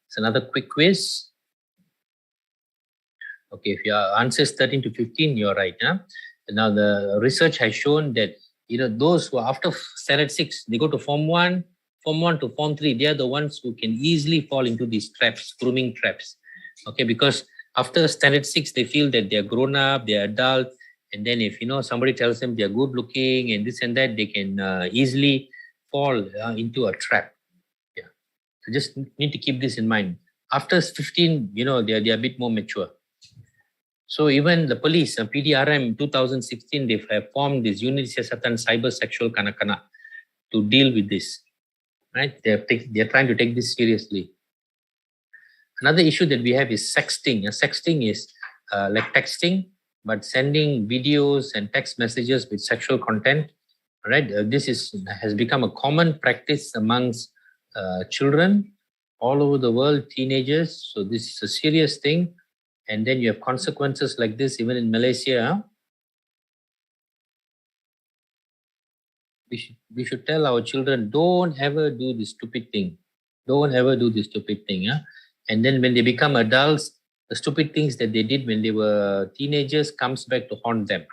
It's another quick quiz. Okay, if your answer is 13 to 15, you're right. Now, the research has shown that, those who are after standard 6, they go to Form 1, Form 1 to Form 3, they are the ones who can easily fall into these traps, grooming traps. Okay, because after standard 6, they feel that they're grown up, they're adult, and then if, somebody tells them they're good looking and this and that, they can easily fall into a trap. Yeah. So just need to keep this in mind. After 15, they're a bit more mature. So even the police, PDRM 2016, they have formed this Unit Siasatan Cyber Sexual Kanak-kanak to deal with this. Right? They're trying to take this seriously. Another issue that we have is sexting. Sexting is like texting, but sending videos and text messages with sexual content. Right? This has become a common practice amongst children all over the world, teenagers. So this is a serious thing. And then you have consequences like this even in Malaysia. We should tell our children, don't ever do this stupid thing. Don't ever do this stupid thing. And then when they become adults, the stupid things that they did when they were teenagers comes back to haunt them.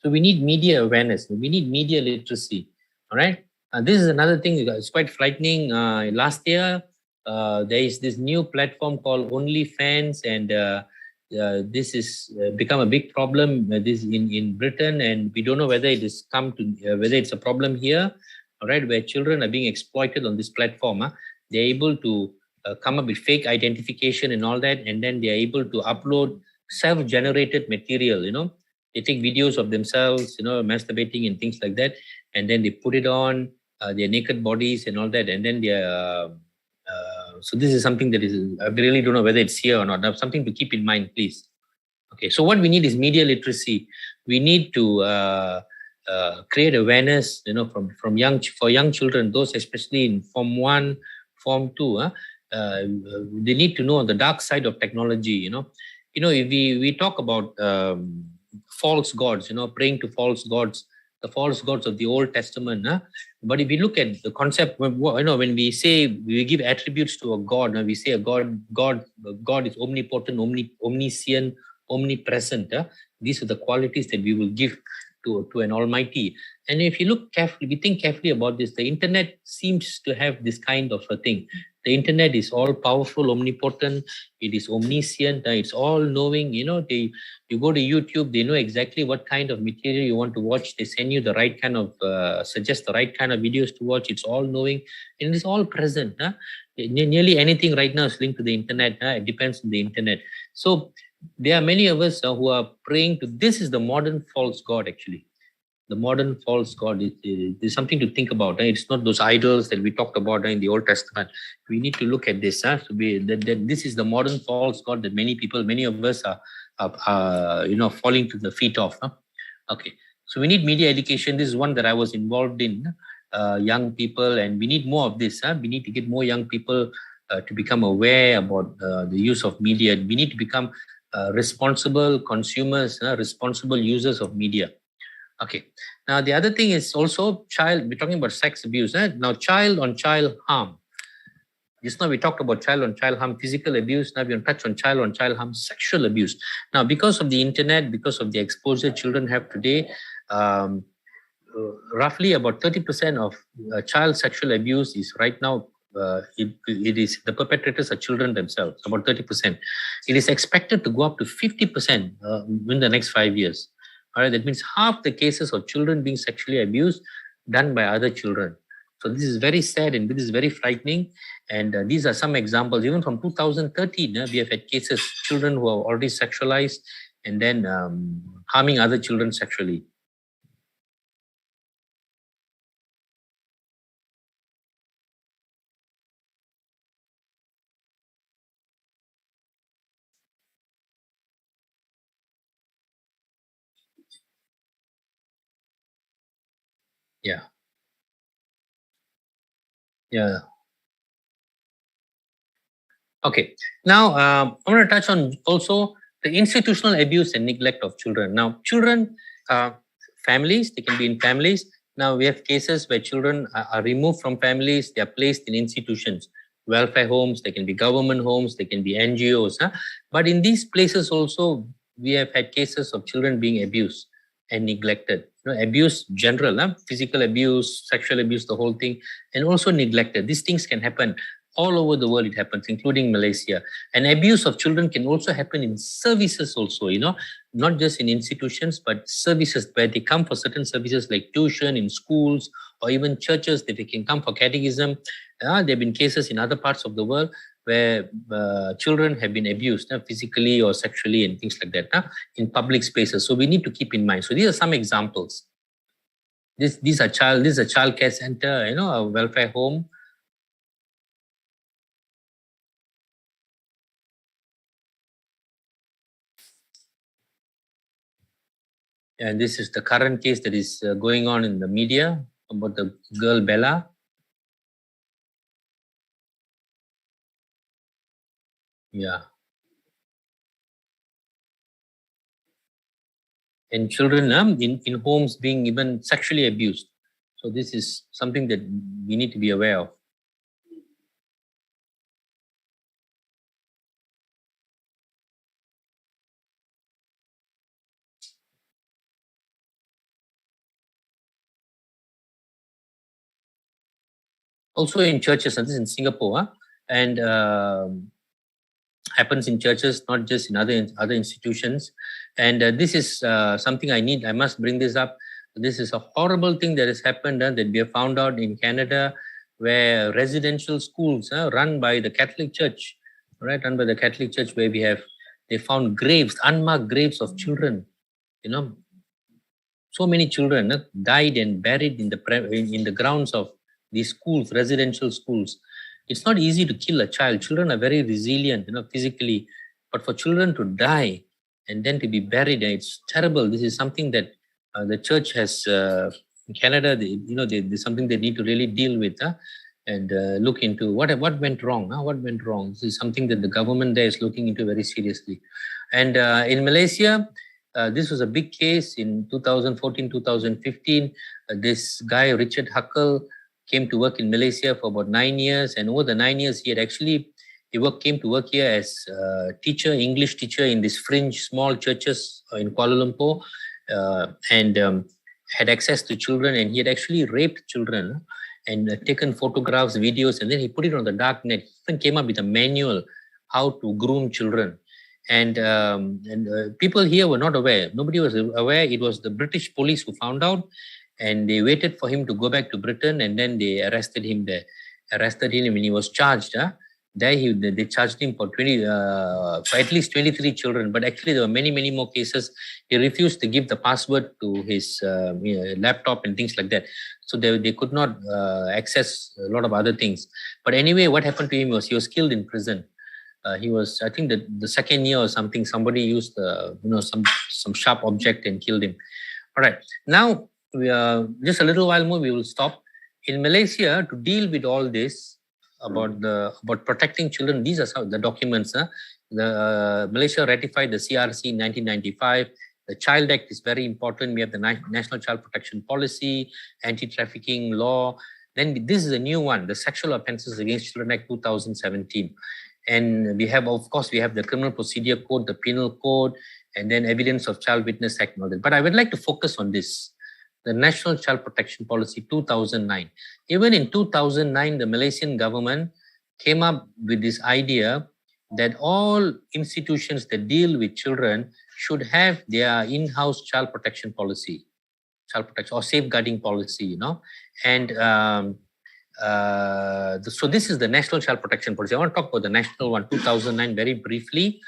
So we need media awareness. We need media literacy. All right. This is another thing. It's quite frightening. Last year, there is this new platform called OnlyFans, and this is become a big problem. This in Britain, and we don't know whether it is whether it's a problem here. All right, where children are being exploited on this platform. They're able to come up with fake identification and all that, and then they are able to upload self-generated material. They take videos of themselves, masturbating and things like that, and then they put it on their naked bodies and all that, and then they are. So this is something that is, I really don't know whether it's here or not. Now, something to keep in mind, please. Okay, so what we need is media literacy. We need to create awareness, for young children, those especially in Form 1, Form 2. They need to know the dark side of technology. If we talk about false gods, praying to false gods, the false gods of the Old Testament. But if we look at the concept, when we say we give attributes to a god, we say a God is omnipotent, omniscient, omnipresent. These are the qualities that we will give to an Almighty. And if you look carefully, we think carefully about this, the internet seems to have this kind of a thing. The internet is all powerful, omnipotent. It is omniscient. It's all knowing. You go to YouTube, they know exactly what kind of material you want to watch. They send you the right kind of, suggest the right kind of videos to watch. It's all knowing, and it's all present. Nearly anything right now is linked to the internet. It depends on the internet. So there are many of us who are praying to. This is the modern false god, actually. The modern false god is something to think about. It's not those idols that we talked about in the Old Testament. We need to look at this. This is the modern false god that many of us are falling to the feet of. Okay, so we need media education. This is one that I was involved in. Young people, and we need more of this. We need to get more young people to become aware about the use of media. We need to become responsible consumers, responsible users of media. Okay. Now, the other thing is also we're talking about sex abuse. Now, child on child harm. Just now we talked about child on child harm, physical abuse. Now we're going to touch on child harm, sexual abuse. Now, because of the internet, because of the exposure children have today, roughly about 30% of child sexual abuse is right now, it is the perpetrators are children themselves, about 30%. It is expected to go up to 50% in the next 5 years. All right, that means half the cases of children being sexually abused done by other children. So this is very sad and this is very frightening. And these are some examples. Even from 2013, we have had cases, children who are already sexualized and then harming other children sexually. Yeah. Yeah. Okay. Now, I want to touch on also the institutional abuse and neglect of children. Now, children, families, they can be in families. Now, we have cases where children are removed from families. They are placed in institutions, welfare homes. They can be government homes. They can be NGOs. But in these places also, we have had cases of children being abused and neglected. Abuse general, physical abuse, sexual abuse, the whole thing, and also neglected. These things can happen all over the world. It happens, including Malaysia. And abuse of children can also happen in services also, not just in institutions, but services where they come for certain services like tuition in schools or even churches that they can come for catechism. There have been cases in other parts of the world where children have been abused physically or sexually and things like that in public spaces. So we need to keep in mind. So these are some examples. This is a child care center, a welfare home. And this is the current case that is going on in the media about the girl Bella. Yeah. And children in homes being even sexually abused. So this is something that we need to be aware of. Also in churches, and this is in Singapore, and happens in churches, not just in other institutions. And this is something I must bring this up. This is a horrible thing that has happened that we have found out in Canada, where residential schools run by the Catholic Church, right? Run by the Catholic Church, where they found graves, unmarked graves of children. You know, so many children died and buried in the grounds of these schools, residential schools. It's not easy to kill a child. Children are very resilient, physically, but for children to die and then to be buried, it's terrible. This is something that the church has in Canada. There's something they need to really deal with and look into what went wrong. What went wrong? This is something that the government there is looking into very seriously. And in Malaysia, this was a big case in 2014, 2015. This guy, Richard Huckle, came to work in Malaysia for about 9 years. And over the 9 years, he came to work here as a teacher, English teacher in these fringe small churches in Kuala Lumpur, and had access to children. And he had actually raped children and taken photographs, videos, and then he put it on the dark net. He even came up with a manual how to groom children. And people here were not aware. Nobody was aware. It was the British police who found out, and they waited for him to go back to Britain, and then they arrested him there. Arrested him and he was charged. There they charged him for at least 23 children, but actually there were many, many more cases. He refused to give the password to his laptop and things like that. So they could not access a lot of other things. But anyway, what happened to him was he was killed in prison. He was, I think, the second year or something. Somebody used some sharp object and killed him. All right, now we are just a little while more. We will stop. In Malaysia, to deal with all this about protecting children, these are some of the documents. Malaysia ratified the CRC in 1995. The Child Act is very important. We have the National Child Protection Policy, Anti-Trafficking Law. Then this is a new one, the Sexual Offences Against Children Act 2017. And we have the Criminal Procedure Code, the Penal Code, and then Evidence of Child Witness Act and all that. But I would like to focus on this, the National Child Protection Policy 2009. Even in 2009, the Malaysian government came up with this idea that all institutions that deal with children should have their in-house child protection policy, child protection or safeguarding policy, And so this is the National Child Protection Policy. I want to talk about the national one, 2009, very briefly.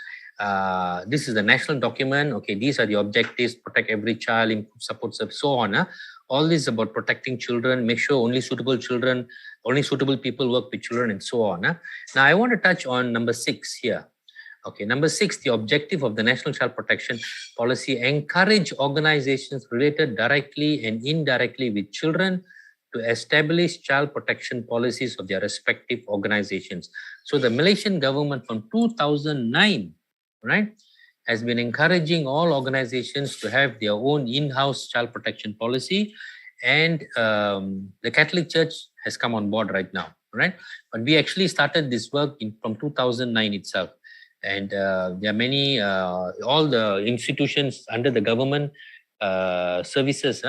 This is the national document. Okay, these are the objectives: protect every child, improve support service, so on. All this is about protecting children, make sure only suitable people work with children, and so on. Now, I want to touch on number 6 here. Okay, number 6, the objective of the National Child Protection Policy: encourage organizations related directly and indirectly with children to establish child protection policies of their respective organizations. So the Malaysian government from 2009, right, has been encouraging all organizations to have their own in-house child protection policy. And the Catholic Church has come on board right now, right? But we actually started this work from 2009 itself. And there are many, all the institutions under the government services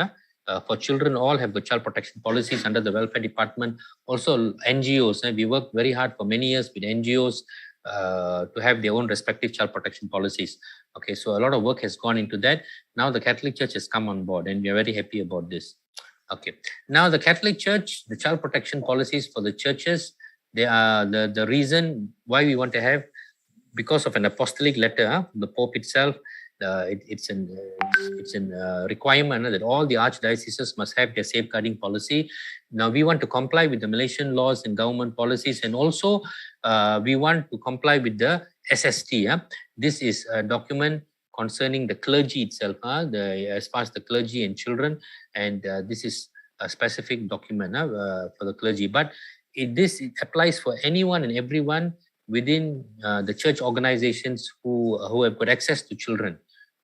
for children all have the child protection policies under the welfare department. Also NGOs, we worked very hard for many years with NGOs to have their own respective child protection policies. Okay, so a lot of work has gone into that. Now the Catholic Church has come on board, and we are very happy about this. Okay, now the Catholic Church, the child protection policies for the churches, they are the reason why we want to have, because of an apostolic letter, the Pope itself. It's a requirement that all the archdioceses must have their safeguarding policy. Now we want to comply with the Malaysian laws and government policies, and also we want to comply with the SST. This is a document concerning the clergy itself, as far as the clergy and children, and this is a specific document for the clergy. But it applies for anyone and everyone within the church organizations who have got access to children,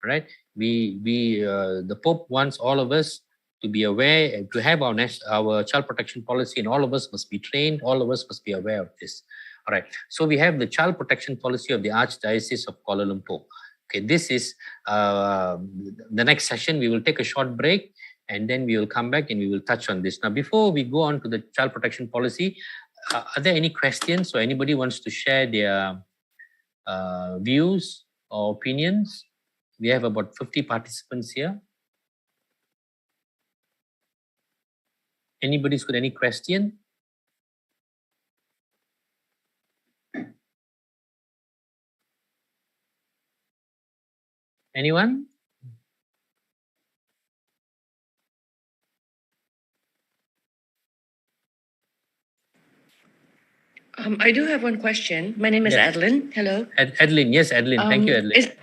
right? The Pope wants all of us to be aware and to have our child protection policy, and all of us must be trained. All of us must be aware of this. All right. So we have the child protection policy of the Archdiocese of Kuala Lumpur. Okay, this is the next session. We will take a short break and then we will come back and we will touch on this. Now, before we go on to the child protection policy, are there any questions or anybody wants to share their views or opinions? We have about 50 participants here. Anybody's got any question? Anyone?
I do have one question. My name is Adeline. Hello.
Adeline, yes, Adeline. Thank you, Adeline.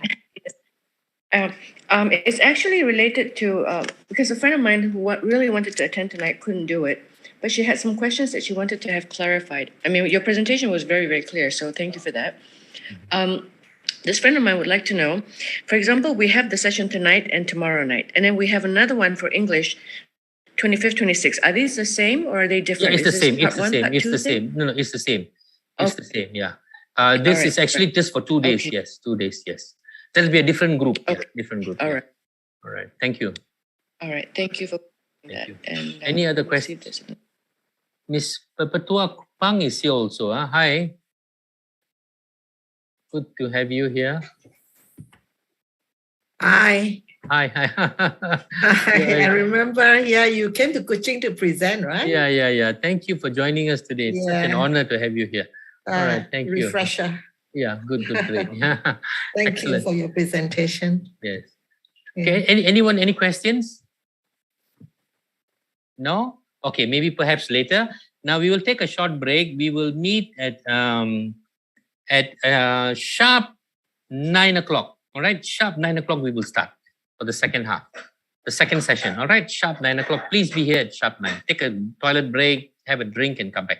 It's actually related to, because a friend of mine who really wanted to attend tonight couldn't do it, but she had some questions that she wanted to have clarified. I mean, your presentation was very, very clear, so thank you for that. This friend of mine would like to know, for example, we have the session tonight and tomorrow night, and then we have another one for English, 25th, 26th. Are these the same or are they different?
Yeah, it's the same. It's the same. It's the same. No, it's the same. It's the same. Yeah. This is actually just for 2 days. Okay. Yes, 2 days. Yes. There'll be a different group. Okay. Yeah, different group.
All right.
All right. Thank you.
All right. Thank you for that.
You.
And
any other questions? Miss Perpetua Pang is here also. Hi. Good to have you here.
Hi.
Hi.
I remember, you came to Kuching to present, right?
Yeah. Thank you for joining us today. It's such an honor to have you here. All right, thank you.
Refresher.
Yeah, good, great.
Thank you for your presentation.
Yes. Okay, anyone, any questions? No? Okay, maybe perhaps later. Now we will take a short break. We will meet at sharp 9 o'clock. All right, sharp 9 o'clock we will start for the second half, the second session. All right, sharp 9 o'clock. Please be here at sharp 9. Take a toilet break, have a drink, and come back.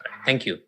All right, thank you.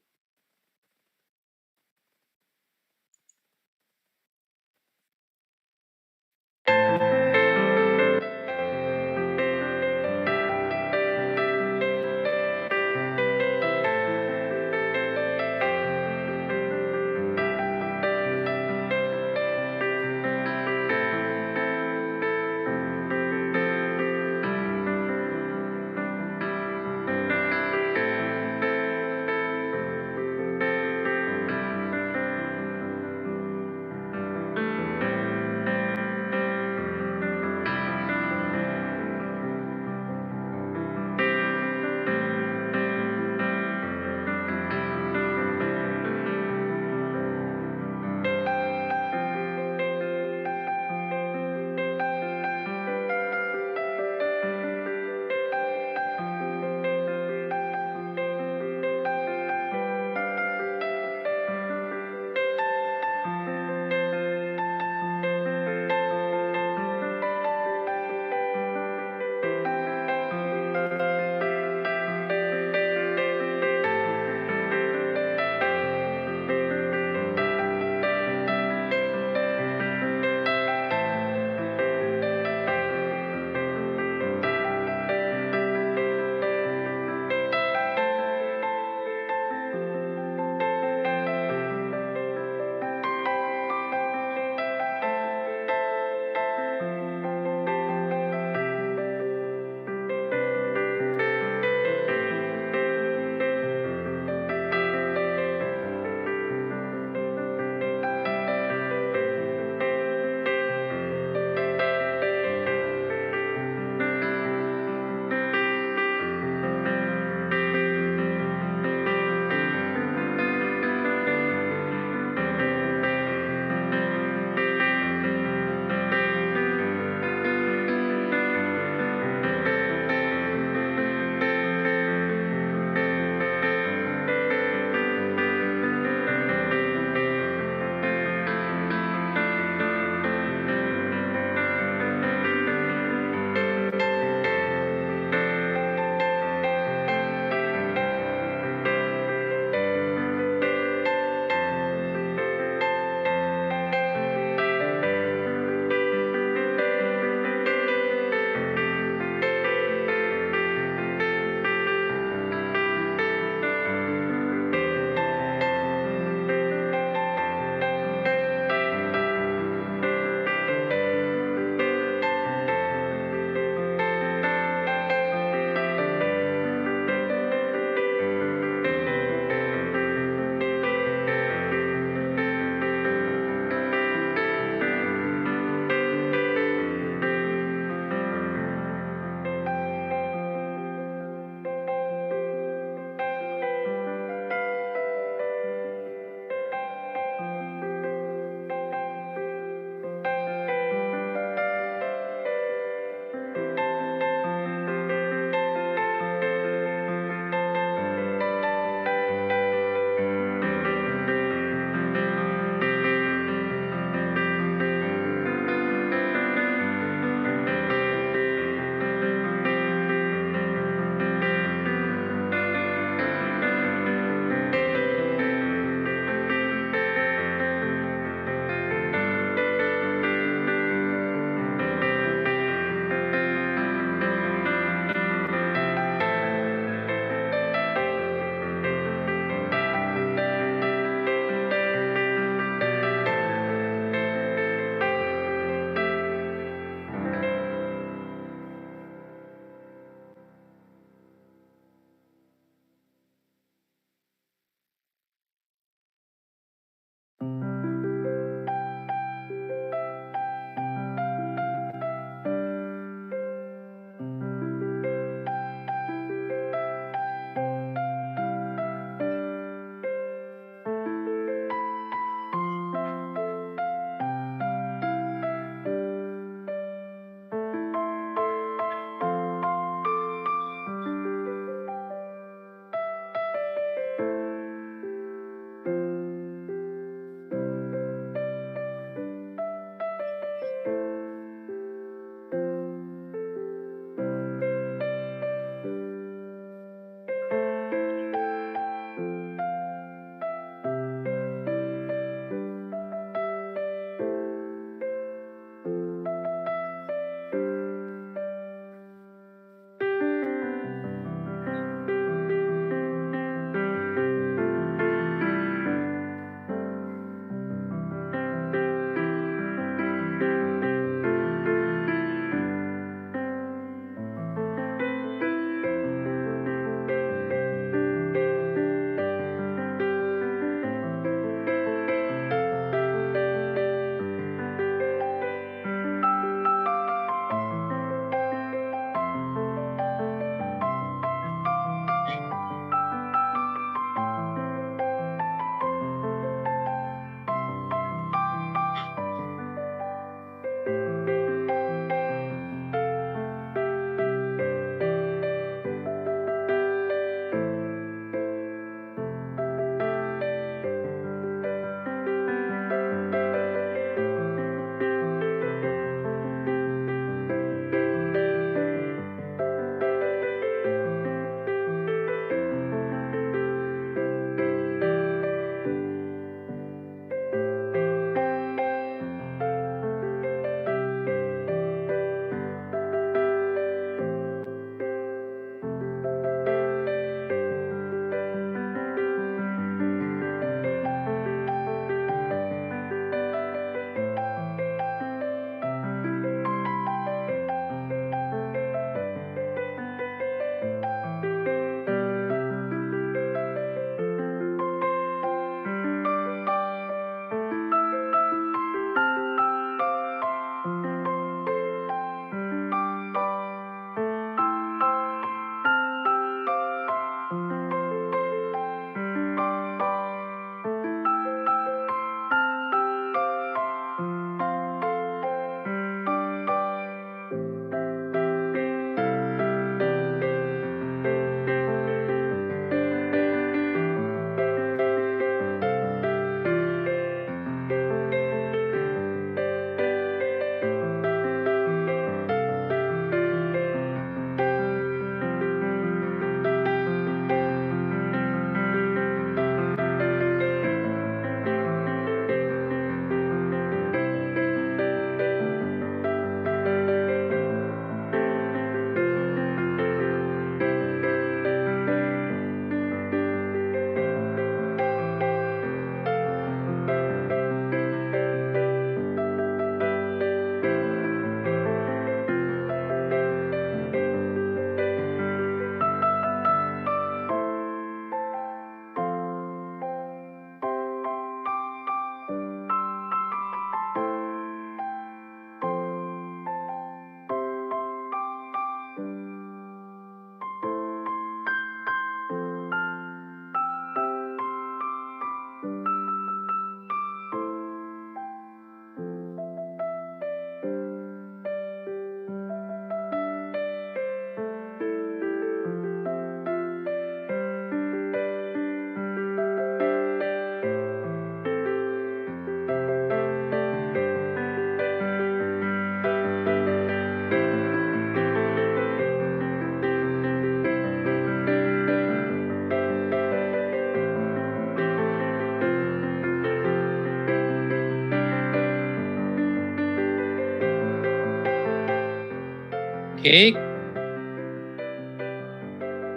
Okay.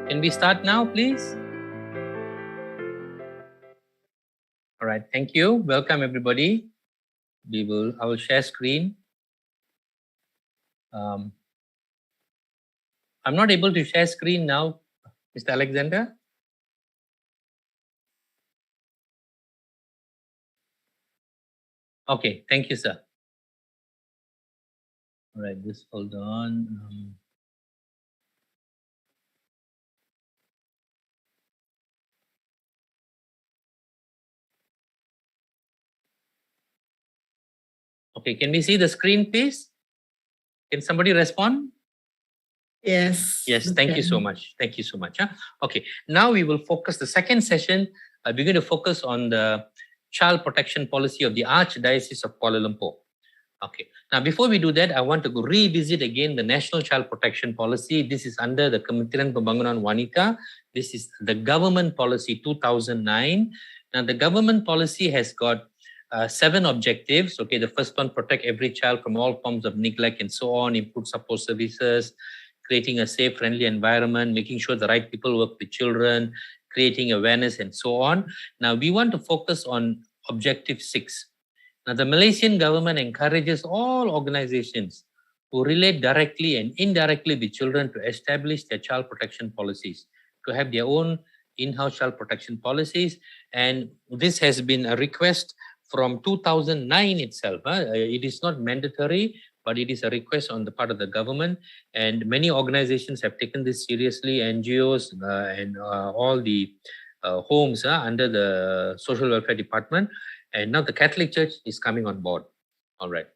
Can we start now, please? All right. Thank you. Welcome, everybody. I will share screen. I'm not able to share screen now, Mr. Alexander. Okay. Thank you, sir. All right. Just hold on. Okay. Can we see the screen, please? Can somebody respond?
Yes.
Yes, thank you so much. Thank you so much. Okay, now we will focus the second session. We're going to focus on the child protection policy of the Archdiocese of Kuala Lumpur. Okay, now before we do that, I want to go revisit again the National Child Protection Policy. This is under the Kementerian Pembangunan Wanita. This is the government policy 2009. Now the government policy has got 7 objectives. Okay, the first one, protect every child from all forms of neglect and so on, improve support services, creating a safe, friendly environment, making sure the right people work with children, creating awareness and so on. Now we want to focus on objective 6. Now the Malaysian government encourages all organizations who relate directly and indirectly with children to establish their child protection policies, to have their own in-house child protection policies. And this has been a request from 2009 itself. It is not mandatory, but it is a request on the part of the government. And many organizations have taken this seriously, NGOs and all the homes under the Social Welfare Department. And now the Catholic Church is coming on board. All right.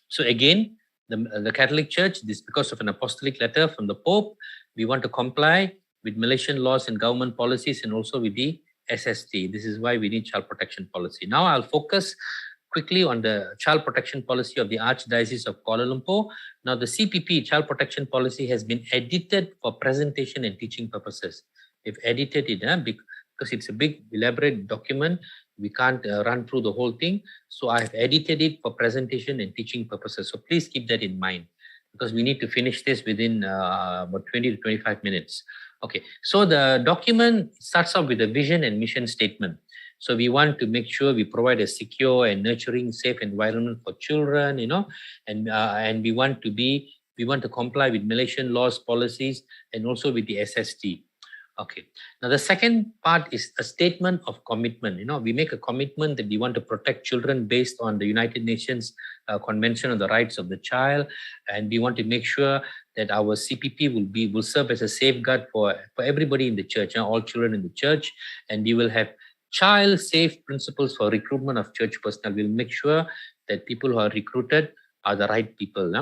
So again, the Catholic Church, this because of an apostolic letter from the Pope, we want to comply with Malaysian laws and government policies and also with the SST. This is why we need child protection policy. Now I'll focus quickly on the child protection policy of the Archdiocese of Kuala Lumpur. Now the CPP, child protection policy, has been edited for presentation and teaching purposes. They've edited it because it's a big elaborate document. We can't run through the whole thing. So I've edited it for presentation and teaching purposes. So please keep that in mind because we need to finish this within about 20 to 25 minutes. Okay, so the document starts off with a vision and mission statement. So we want to make sure we provide a secure and nurturing, safe environment for children, and we want to comply with Malaysian laws, policies, and also with the SST. Okay. Now the second part is a statement of commitment. We make a commitment that we want to protect children based on the United Nations Convention on the Rights of the Child, and we want to make sure that our CPP will serve as a safeguard for everybody in the church, all children in the church, and we will have child-safe principles for recruitment of church personnel. We'll make sure that people who are recruited are the right people.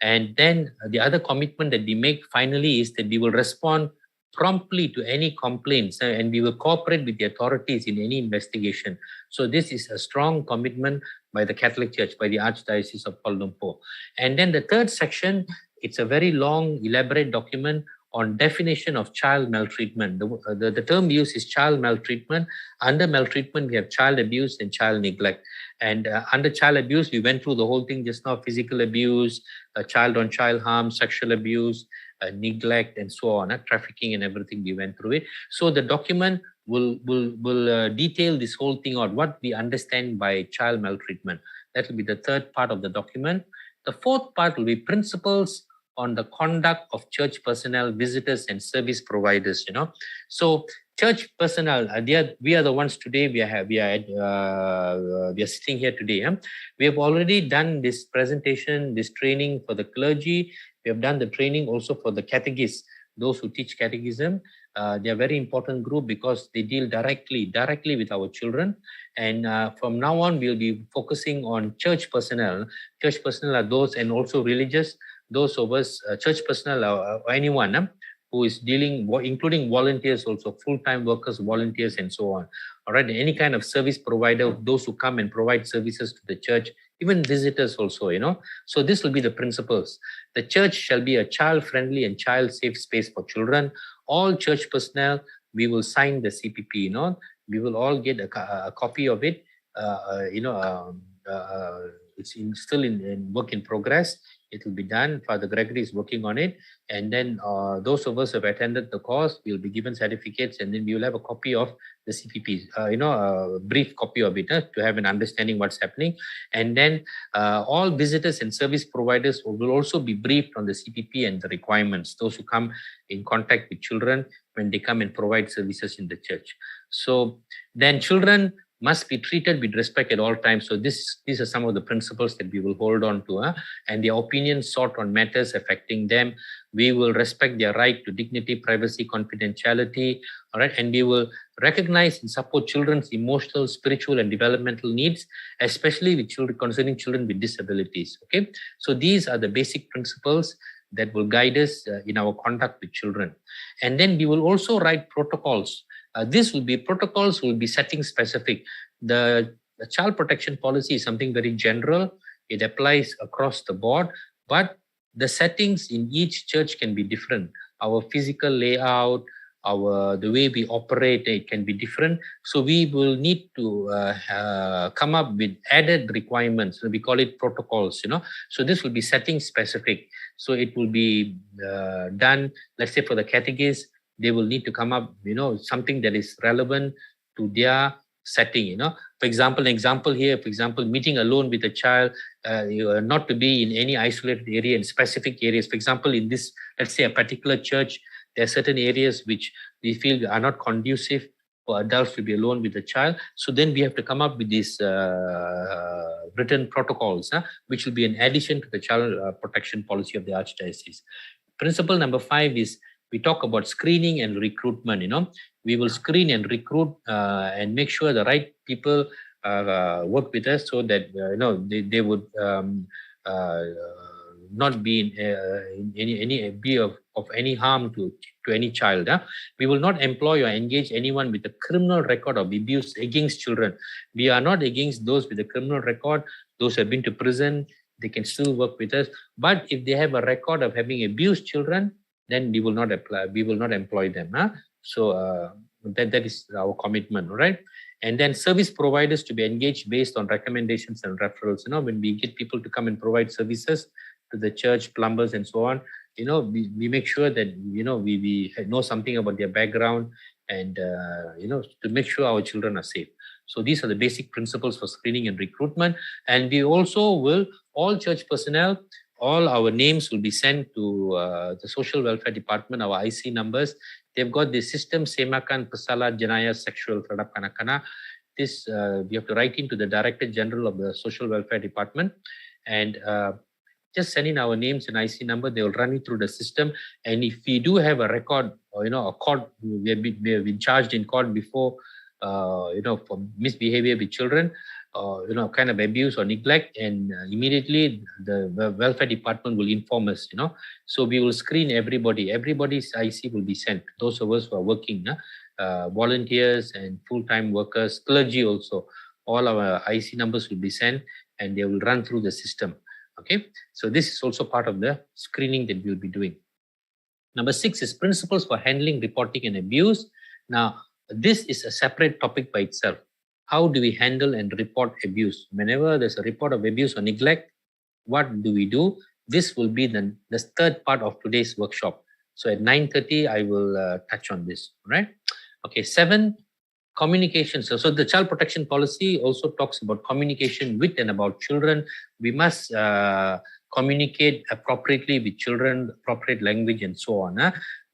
And then the other commitment that we make finally is that we will respond promptly to any complaints and we will cooperate with the authorities in any investigation. So this is a strong commitment by the Catholic Church, by the Archdiocese of Kuala Lumpur. And then the third section, it's a very long, elaborate document on definition of child maltreatment. The term used is child maltreatment. Under maltreatment, we have child abuse and child neglect. And under child abuse, we went through the whole thing just now: physical abuse, child-on-child harm, sexual abuse, neglect, and so on, trafficking and everything. We went through it. So the document will detail this whole thing out, what we understand by child maltreatment. That will be the third part of the document. The fourth part will be principles on the conduct of church personnel, visitors, and service providers. So church personnel, we are the ones today. We are sitting here today. We have already done this presentation, this training for the clergy. We have done the training also for the catechists, those who teach catechism. They are a very important group because they deal directly with our children. And from now on, we'll be focusing on church personnel. Church personnel are those, and also religious, those of us, church personnel or anyone who is dealing, including volunteers also, full-time workers, volunteers, and so on. All right, any kind of service provider, those who come and provide services to the church, even visitors also, So this will be the principles. The church shall be a child-friendly and child-safe space for children. All church personnel, we will sign the CPP, We will all get a copy of it, it's still in work in progress. It will be done. Father Gregory is working on it. And then those of us who have attended the course will be given certificates, and then we will have a copy of the CPP, a brief copy of it to have an understanding what's happening. And then all visitors and service providers will also be briefed on the CPP and the requirements, those who come in contact with children when they come and provide services in the church. So then children must be treated with respect at all times. So these are some of the principles that we will hold on to, and their opinions sought on matters affecting them. We will respect their right to dignity, privacy, confidentiality, all right, and we will recognize and support children's emotional, spiritual, and developmental needs, especially with children, concerning children with disabilities. Okay, so these are the basic principles that will guide us in our conduct with children. And then we will also write protocols. Protocols will be setting specific. The child protection policy is something very general. It applies across the board, but the settings in each church can be different. Our physical layout, the way we operate, it can be different. So we will need to come up with added requirements. We call it protocols, So this will be setting specific. So it will be done, let's say for the catechists, they will need to come up, something that is relevant to their setting, For example, meeting alone with a child, not to be in any isolated area in specific areas. For example, in this, let's say a particular church, there are certain areas which we feel are not conducive for adults to be alone with a child. So then we have to come up with these written protocols, which will be an addition to the child protection policy of the Archdiocese. Principle number 5 is we talk about screening and recruitment. We will screen and recruit and make sure the right people work with us, so that they would not be of any harm to any child. We will not employ or engage anyone with a criminal record of abuse against children. We are not against those with a criminal record. Those who have been to prison, they can still work with us. But if they have a record of having abused children, then we will not employ them. So that is our commitment, right? And then service providers to be engaged based on recommendations and referrals. When we get people to come and provide services to the church, plumbers and so on, we make sure that we know something about their background, and to make sure our children are safe. So these are the basic principles for screening and recruitment. And we also will, all church personnel, all our names will be sent to the Social Welfare Department, our IC numbers. They've got the system, Semakan Pesala Jenayah Sexual Terhadap Kanak-kanak. This, we have to write into the Director General of the Social Welfare Department, and just send in our names and IC number. They will run it through the system. And if we do have a record, or a court, we have been charged in court before, for misbehavior with children, kind of abuse or neglect, and immediately the welfare department will inform us, So we will screen everybody. Everybody's IC will be sent. Those of us who are working, volunteers and full-time workers, clergy also, all our IC numbers will be sent, and they will run through the system. Okay, so this is also part of the screening that we'll be doing. Number 6 is principles for handling, reporting, and abuse. Now, this is a separate topic by itself. How do we handle and report abuse? Whenever there's a report of abuse or neglect, what do we do? This will be the third part of today's workshop. So at 9:30, I will touch on this, right? Okay, 7, communication. So the child protection policy also talks about communication with and about children. We must communicate appropriately with children, appropriate language and so on.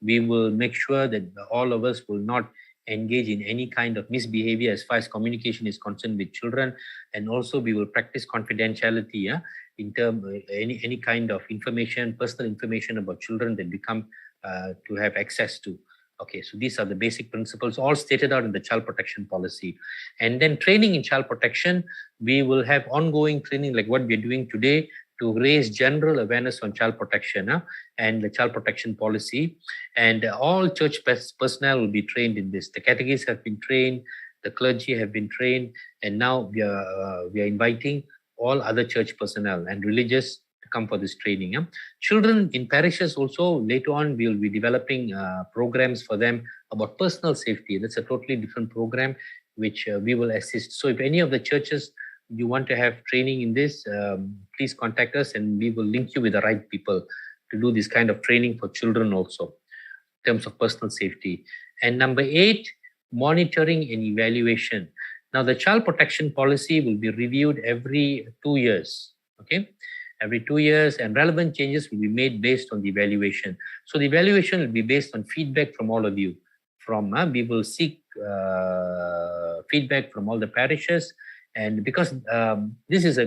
We will make sure that all of us will not engage in any kind of misbehavior as far as communication is concerned with children. And also we will practice confidentiality in terms of any kind of information, personal information about children that we come to have access to. Okay, so these are the basic principles, all stated out in the child protection policy. And then training in child protection, we will have ongoing training like what we're doing today to raise general awareness on child protection and the child protection policy. And all church personnel will be trained in this. The catechists have been trained, the clergy have been trained, and now we are inviting all other church personnel and religious to come for this training. Children in parishes also, later on, we will be developing programs for them about personal safety. That's a totally different program which we will assist. So if any of the churches you want to have training in this, please contact us and we will link you with the right people to do this kind of training for children also, in terms of personal safety. And number 8, monitoring and evaluation. Now, the child protection policy will be reviewed every 2 years, okay? Every 2 years, and relevant changes will be made based on the evaluation. So the evaluation will be based on feedback from all of you. We will seek feedback from all the parishes, and because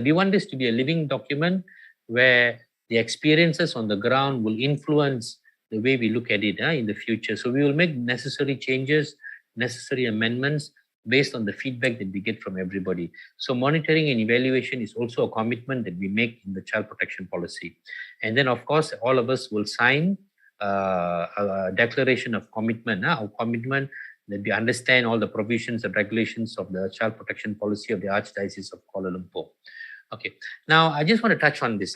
we want this to be a living document where the experiences on the ground will influence the way we look at it in the future. So we will make necessary changes, necessary amendments based on the feedback that we get from everybody. So monitoring and evaluation is also a commitment that we make in the child protection policy. And then, of course, all of us will sign a declaration of commitment, that we understand all the provisions and regulations of the child protection policy of the Archdiocese of Kuala Lumpur. Okay, now I just want to touch on this.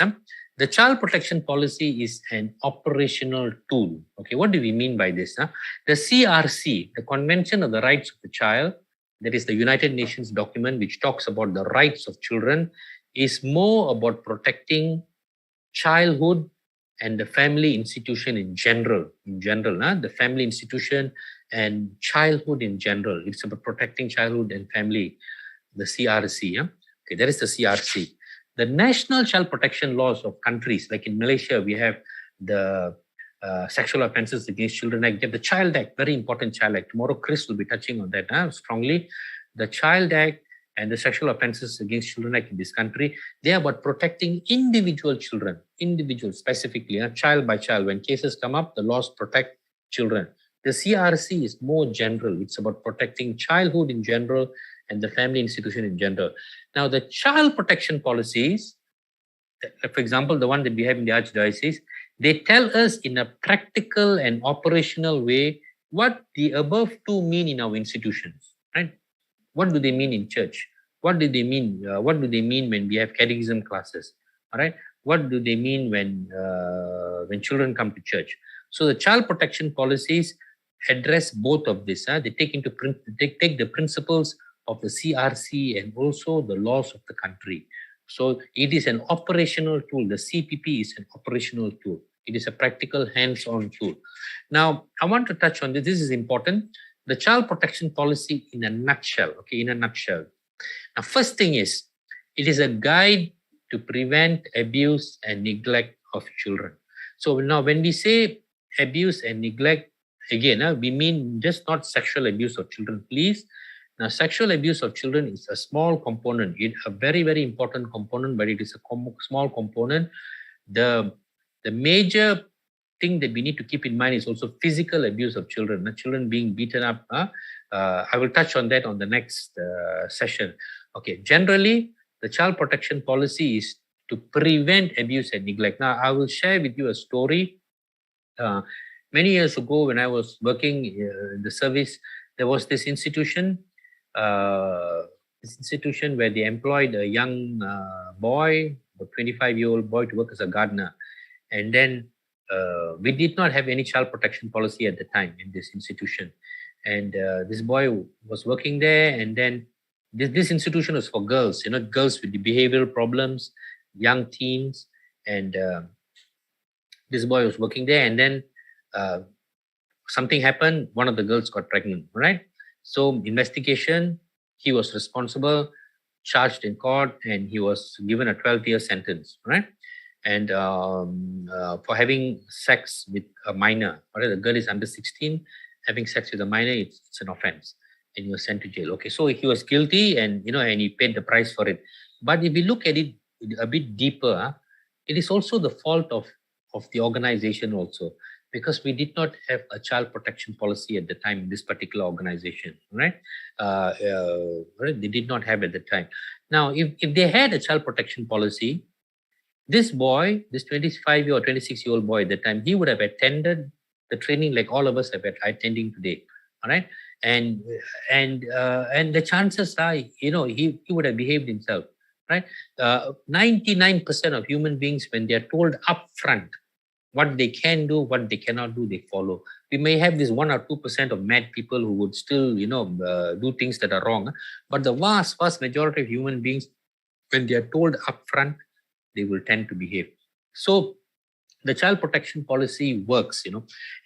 The child protection policy is an operational tool. Okay, what do we mean by this? The CRC, the Convention of the Rights of the Child, that is the United Nations document which talks about the rights of children, is more about protecting childhood and the family institution in general. The family institution and childhood in general. It's about protecting childhood and family, the CRC. Okay, that is the CRC. The national child protection laws of countries, like in Malaysia, we have the Sexual Offences Against Children Act. You have the Child Act, very important Child Act. Tomorrow, Chris will be touching on that strongly. The Child Act and the Sexual Offences Against Children Act in this country, they are about protecting individual children, specifically, child by child. When cases come up, the laws protect children. The CRC is more general. It's about protecting childhood in general and the family institution in general. Now, the child protection policies, for example, the one that we have in the Archdiocese, they tell us in a practical and operational way what the above two mean in our institutions, right? What do they mean in church? What do they mean? What do they mean when we have catechism classes? All right. What do they mean when children come to church? So the child protection policies address both of this. They take the principles of the CRC and also the laws of the country. So it is an operational tool. The CPP is an operational tool. It is a practical, hands-on tool. Now, I want to touch on this. This is important. The child protection policy in a nutshell. Okay, in a nutshell. Now, first thing is, it is a guide to prevent abuse and neglect of children. So now, when we say abuse and neglect, again, we mean just not sexual abuse of children, please. Now, sexual abuse of children is a small component. It's a very, very important component, but it is a small component. The major thing that we need to keep in mind is also physical abuse of children, children being beaten up. I will touch on that on the next session. Okay, generally, the child protection policy is to prevent abuse and neglect. Now, I will share with you a story. Many years ago, when I was working in the service, there was this institution where they employed a young boy, a 25-year-old boy, to work as a gardener. And then we did not have any child protection policy at the time in this institution. And this boy was working there, and then this institution was for girls, girls with the behavioral problems, young teens. And this boy was working there, and then something happened. One of the girls got pregnant, right? So investigation, he was responsible, charged in court, and he was given a 12-year sentence, right? And for having sex with a minor, right? The girl is under 16, having sex with a minor, it's an offense, and he was sent to jail. Okay, so he was guilty, and and he paid the price for it. But if we look at it a bit deeper, it is also the fault of the organization also, because we did not have a child protection policy at the time in this particular organization, right? They did not have at the time. Now, if they had a child protection policy, this boy, this 25-year or 26-year-old boy at the time, he would have attended the training like all of us are attending today, all right? And the chances are, he would have behaved himself, right? 99% of human beings, when they are told upfront what they can do, what they cannot do, they follow. We may have this 1 or 2% of mad people who would still, do things that are wrong. But the vast majority of human beings, when they are told upfront, they will tend to behave. So the child protection policy works,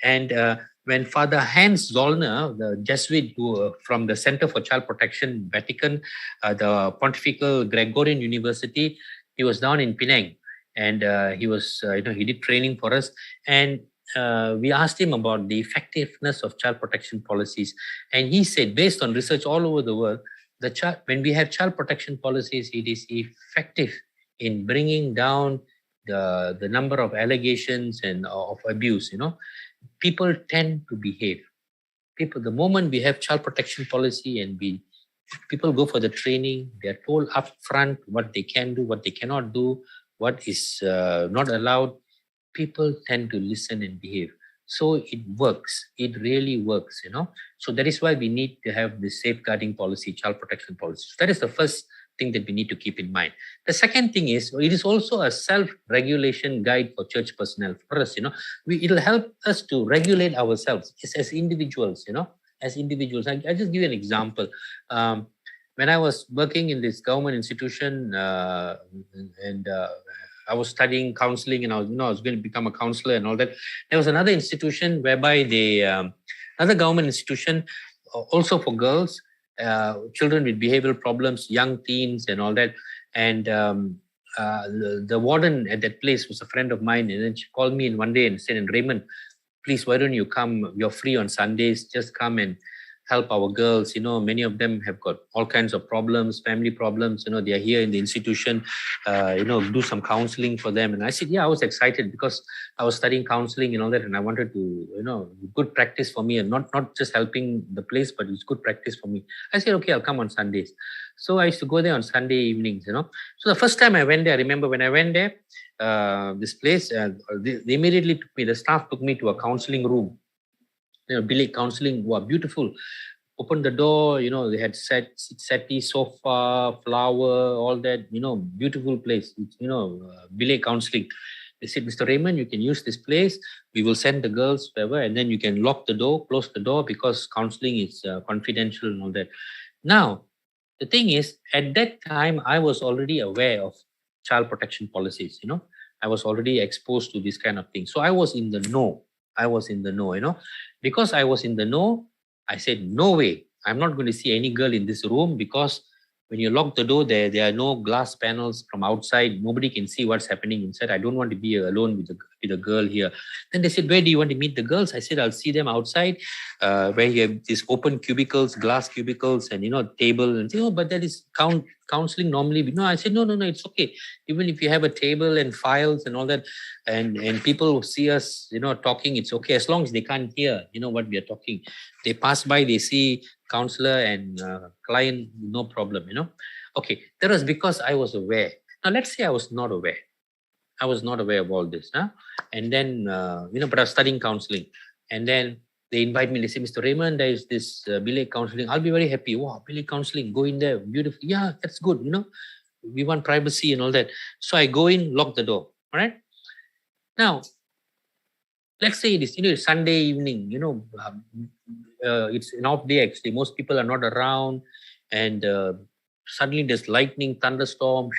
and when Father Hans Zollner, the Jesuit who, from the Center for Child Protection, Vatican, the Pontifical Gregorian University, he was down in Penang, and he was, he did training for us, and we asked him about the effectiveness of child protection policies, and he said, based on research all over the world, when we have child protection policies, it is effective in bringing down the number of allegations and of abuse. People tend to behave. The moment we have child protection policy and people go for the training, they are told upfront what they can do, what they cannot do, what is not allowed, people tend to listen and behave. So it works. It really works, So that is why we need to have this safeguarding policy, child protection policy. So that is the first thing that we need to keep in mind. The second thing is, it is also a self-regulation guide for church personnel. For us, it'll help us to regulate ourselves as individuals, as individuals. I'll just give you an example. When I was working in this government institution, and I was studying counseling, and I was going to become a counselor and all that. There was another institution whereby another government institution, also for girls, children with behavioral problems, young teens and all that. And the warden at that place was a friend of mine. And then she called me in one day and said, Raymond, please, why don't you come? You're free on Sundays. Just come and help our girls. Many of them have got all kinds of problems, family problems. They are here in the institution, do some counseling for them. And I said, yeah, I was excited because I was studying counseling and all that. And I wanted to, good practice for me, and not just helping the place, but it's good practice for me. I said, okay, I'll come on Sundays. So I used to go there on Sunday evenings, So the first time I went there, I remember when I went there, this place, they immediately took me, the staff took me to a counseling room. Bilik counseling, wow, beautiful. Opened the door, they had settee, sofa, flower, all that, beautiful place. Bilik counseling. They said, Mr. Raymond, you can use this place. We will send the girls, wherever, and then you can lock the door, close the door, because counseling is confidential and all that. Now, the thing is, at that time, I was already aware of child protection policies, I was already exposed to this kind of thing. So I was in the know. Because I was in the know, I said, no way, I'm not going to see any girl in this room, because when you lock the door, there are no glass panels from outside. Nobody can see what's happening inside. I don't want to be alone with a girl here. Then they said, where do you want to meet the girls? I said, I'll see them outside, where you have these open cubicles, glass cubicles, and, table. And say, oh, but that is counseling normally. No, I said, no, it's okay. Even if you have a table and files and all that, and people see us, talking, it's okay. As long as they can't hear, what we are talking. They pass by, they see counselor and client, no problem, Okay, that was because I was aware. Now, let's say I was not aware. I was not aware of all this. And then, but I was studying counseling. And then they invite me, they say, Mr. Raymond, there is this Bilik counseling. I'll be very happy. Wow, Bilik counseling, go in there, beautiful. Yeah, that's good, We want privacy and all that. So I go in, lock the door, all right? Now, let's say it is, Sunday evening, it's an off day actually. Most people are not around, and suddenly there's lightning, thunderstorm,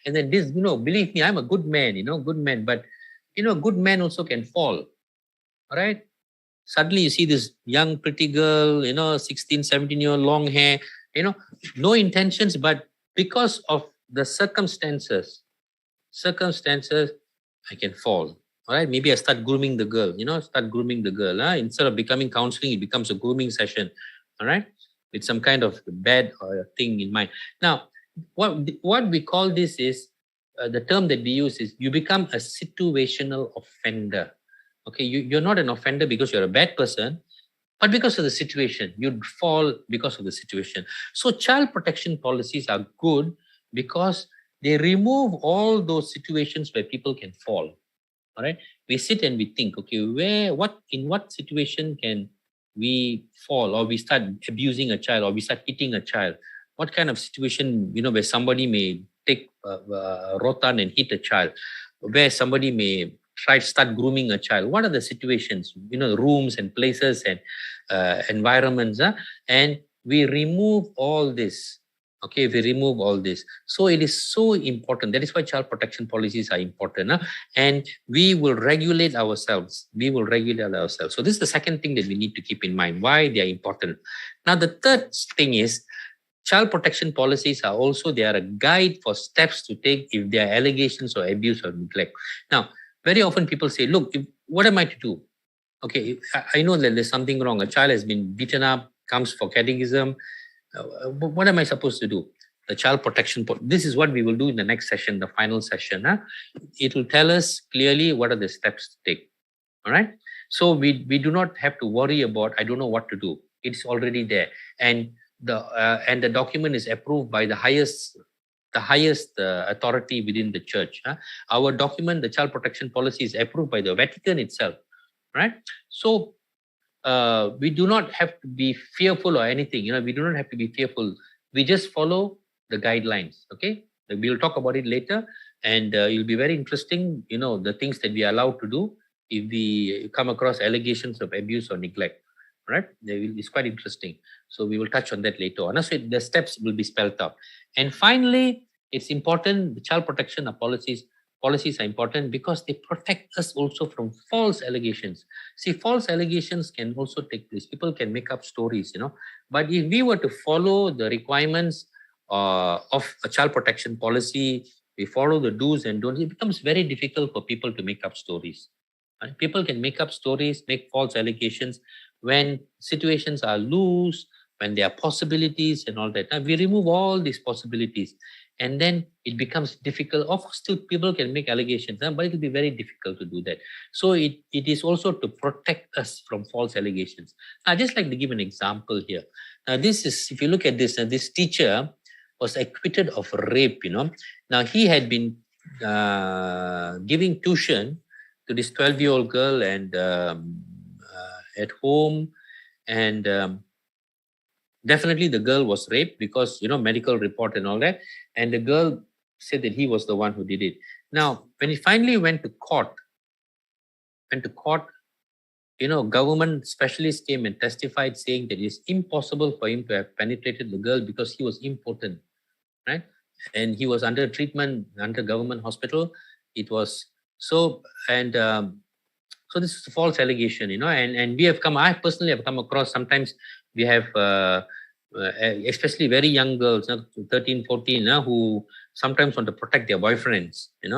and then this, believe me, I'm a good man, good man, but good man also can fall. All right. Suddenly you see this young, pretty girl, 16, 17-year-old, long hair, no intentions, but because of the circumstances, I can fall. All right, maybe I start grooming the girl, Instead of becoming counseling, it becomes a grooming session, all right, with some kind of bad thing in mind. Now, what we call this is, the term that we use is, you become a situational offender. Okay, you're not an offender because you're a bad person, but because of the situation. You'd fall because of the situation. So child protection policies are good because they remove all those situations where people can fall. All right, we sit and we think, okay, in what situation can we fall, or we start abusing a child, or we start hitting a child? What kind of situation, where somebody may take rotan and hit a child, where somebody may start grooming a child? What are the situations, rooms and places and environments, and we remove all this Okay, we remove all this. So it is so important. That is why child protection policies are important. And we will regulate ourselves. We will regulate ourselves. So this is the second thing that we need to keep in mind, why they are important. Now, the third thing is child protection policies are also, they are a guide for steps to take if there are allegations or abuse or neglect. Now, very often people say, look, what am I to do? Okay, I know that there's something wrong. A child has been beaten up, comes for catechism. What am I supposed to do? The child protection, this is what we will do in the next session, the final session. It will tell us clearly what are the steps to take. All right. So we do not have to worry about, I don't know what to do. It's already there. And the document is approved by the highest authority within the church. Our document, the child protection policy, is approved by the Vatican itself. Right. So we do not have to be fearful or anything. We do not have to be fearful. We just follow the guidelines. Okay. We will talk about it later, and it'll be very interesting. The things that we are allowed to do if we come across allegations of abuse or neglect. Right. It's quite interesting. So we will touch on that later on. So the steps will be spelled out. And finally, it's important. The child protection policies are important because they protect us also from false allegations. See, false allegations can also take place. People can make up stories, But if we were to follow the requirements of a child protection policy, we follow the do's and don'ts, it becomes very difficult for people to make up stories. Right? People can make up stories, make false allegations when situations are loose, when there are possibilities and all that. Now, we remove all these possibilities, and then it becomes difficult. Of course, still people can make allegations, but it will be very difficult to do that. So it is also to protect us from false allegations. I'd just like to give an example here. Now, this is, if you look at this, this teacher was acquitted of rape, Now, he had been giving tuition to this 12-year-old girl and at home, and definitely the girl was raped because, medical report and all that. And the girl said that he was the one who did it. Now, when he finally went to court, government specialists came and testified saying that it's impossible for him to have penetrated the girl because he was impotent, right? And he was under treatment under government hospital. It was so, and so this is a false allegation, and we have I personally have come across, sometimes we have, especially very young girls, 13, 14, who sometimes want to protect their boyfriends, and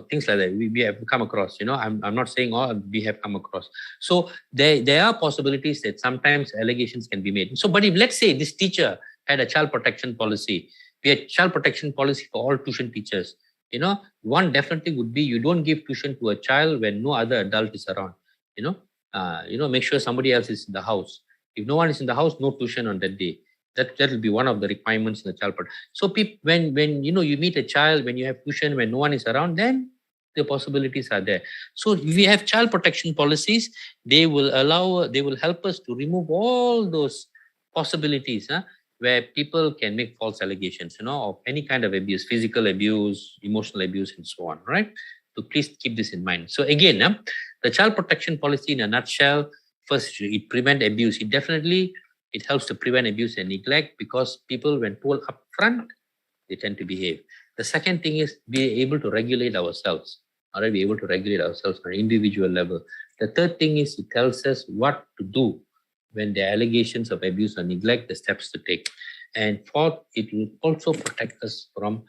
things like that. We have come across. I'm not saying all, we have come across. So there are possibilities that sometimes allegations can be made. So, but if let's say this teacher had a child protection policy, we had child protection policy for all tuition teachers. One definitely would be, you don't give tuition to a child when no other adult is around. Make sure somebody else is in the house. If no one is in the house, no tuition on that day. That will be one of the requirements in the child protection. So when you meet a child, when you have tuition, when no one is around, then the possibilities are there. So if we have child protection policies, they will help us to remove all those possibilities, where people can make false allegations, of any kind of abuse, physical abuse, emotional abuse, and so on, right? So please keep this in mind. So again, the child protection policy in a nutshell, first, it prevent abuse. It helps to prevent abuse and neglect because people, when told upfront, they tend to behave. The second thing is be able to regulate ourselves. Be able to regulate ourselves on an individual level. The third thing is it tells us what to do when there are allegations of abuse or neglect, the steps to take. And fourth, it will also protect us from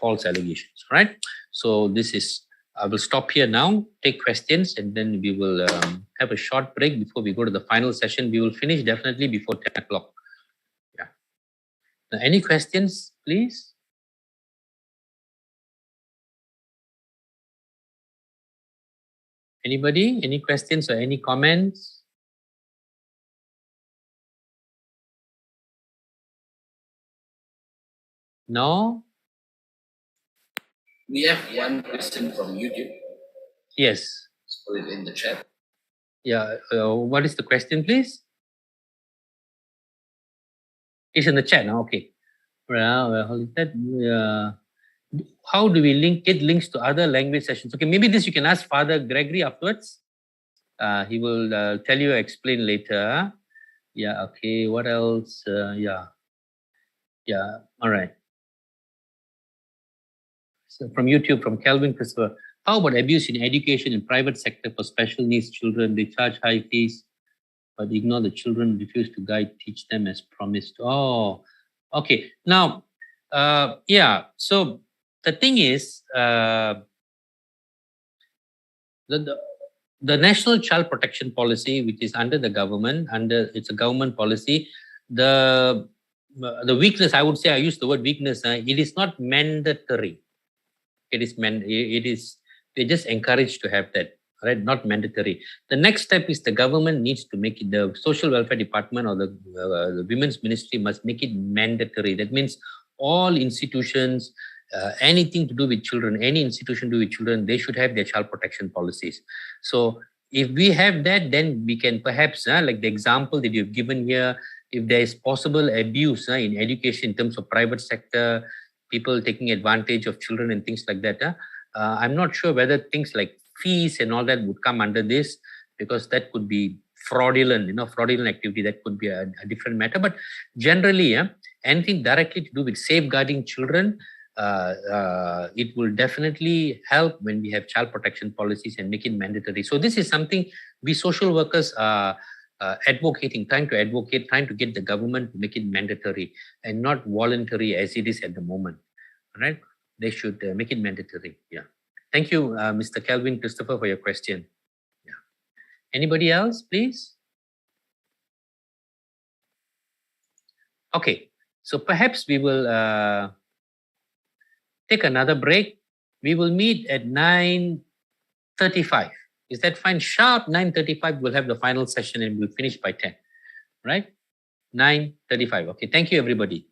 false allegations, right? So I will stop here now, take questions, and then we will have a short break before we go to the final session. We will finish definitely before 10 o'clock. Yeah. Now, any questions, please? Anybody? Any questions or any comments? No?
We have one question from YouTube.
Yes.
Let's put it in the chat.
Yeah. What is the question, please? It's in the chat now. Okay. Well, how do we get links to other language sessions? Okay, maybe this you can ask Father Gregory afterwards. He will tell you, explain later. Yeah. Okay. What else? Yeah. Yeah, all right. So from YouTube, from Calvin Christopher, how about abuse in education in private sector for special needs children? They charge high fees, but ignore the children, refuse to guide, teach them as promised. Oh, okay. Now, yeah. So the thing is, the the National Child Protection Policy, which is under the government, it's a government policy. The weakness, I would say, I use the word weakness. It is not mandatory. It is we're just encouraged to have that, right? Not mandatory. The next step is the government needs to make it, the social welfare department or the women's ministry must make it mandatory. That means all institutions, anything to do with children, any institution to do with children, they should have their child protection policies. So if we have that, then we can perhaps, like the example that you've given here, if there is possible abuse in education in terms of private sector, people taking advantage of children and things like that. I'm not sure whether things like fees and all that would come under this, because that could be fraudulent, fraudulent activity. That could be a different matter. But generally, anything directly to do with safeguarding children, it will definitely help when we have child protection policies and make it mandatory. So this is something we social workers are advocating, trying to get the government to make it mandatory and not voluntary as it is at the moment. Right? They should make it mandatory. Yeah. Thank you, Mr. Calvin Christopher, for your question. Yeah. Anybody else, please? Okay. So perhaps we will take another break. We will meet at 9:35. Is that fine? Sharp 9:35, we'll have the final session and we'll finish by 10. Right? 9:35. Okay. Thank you, everybody.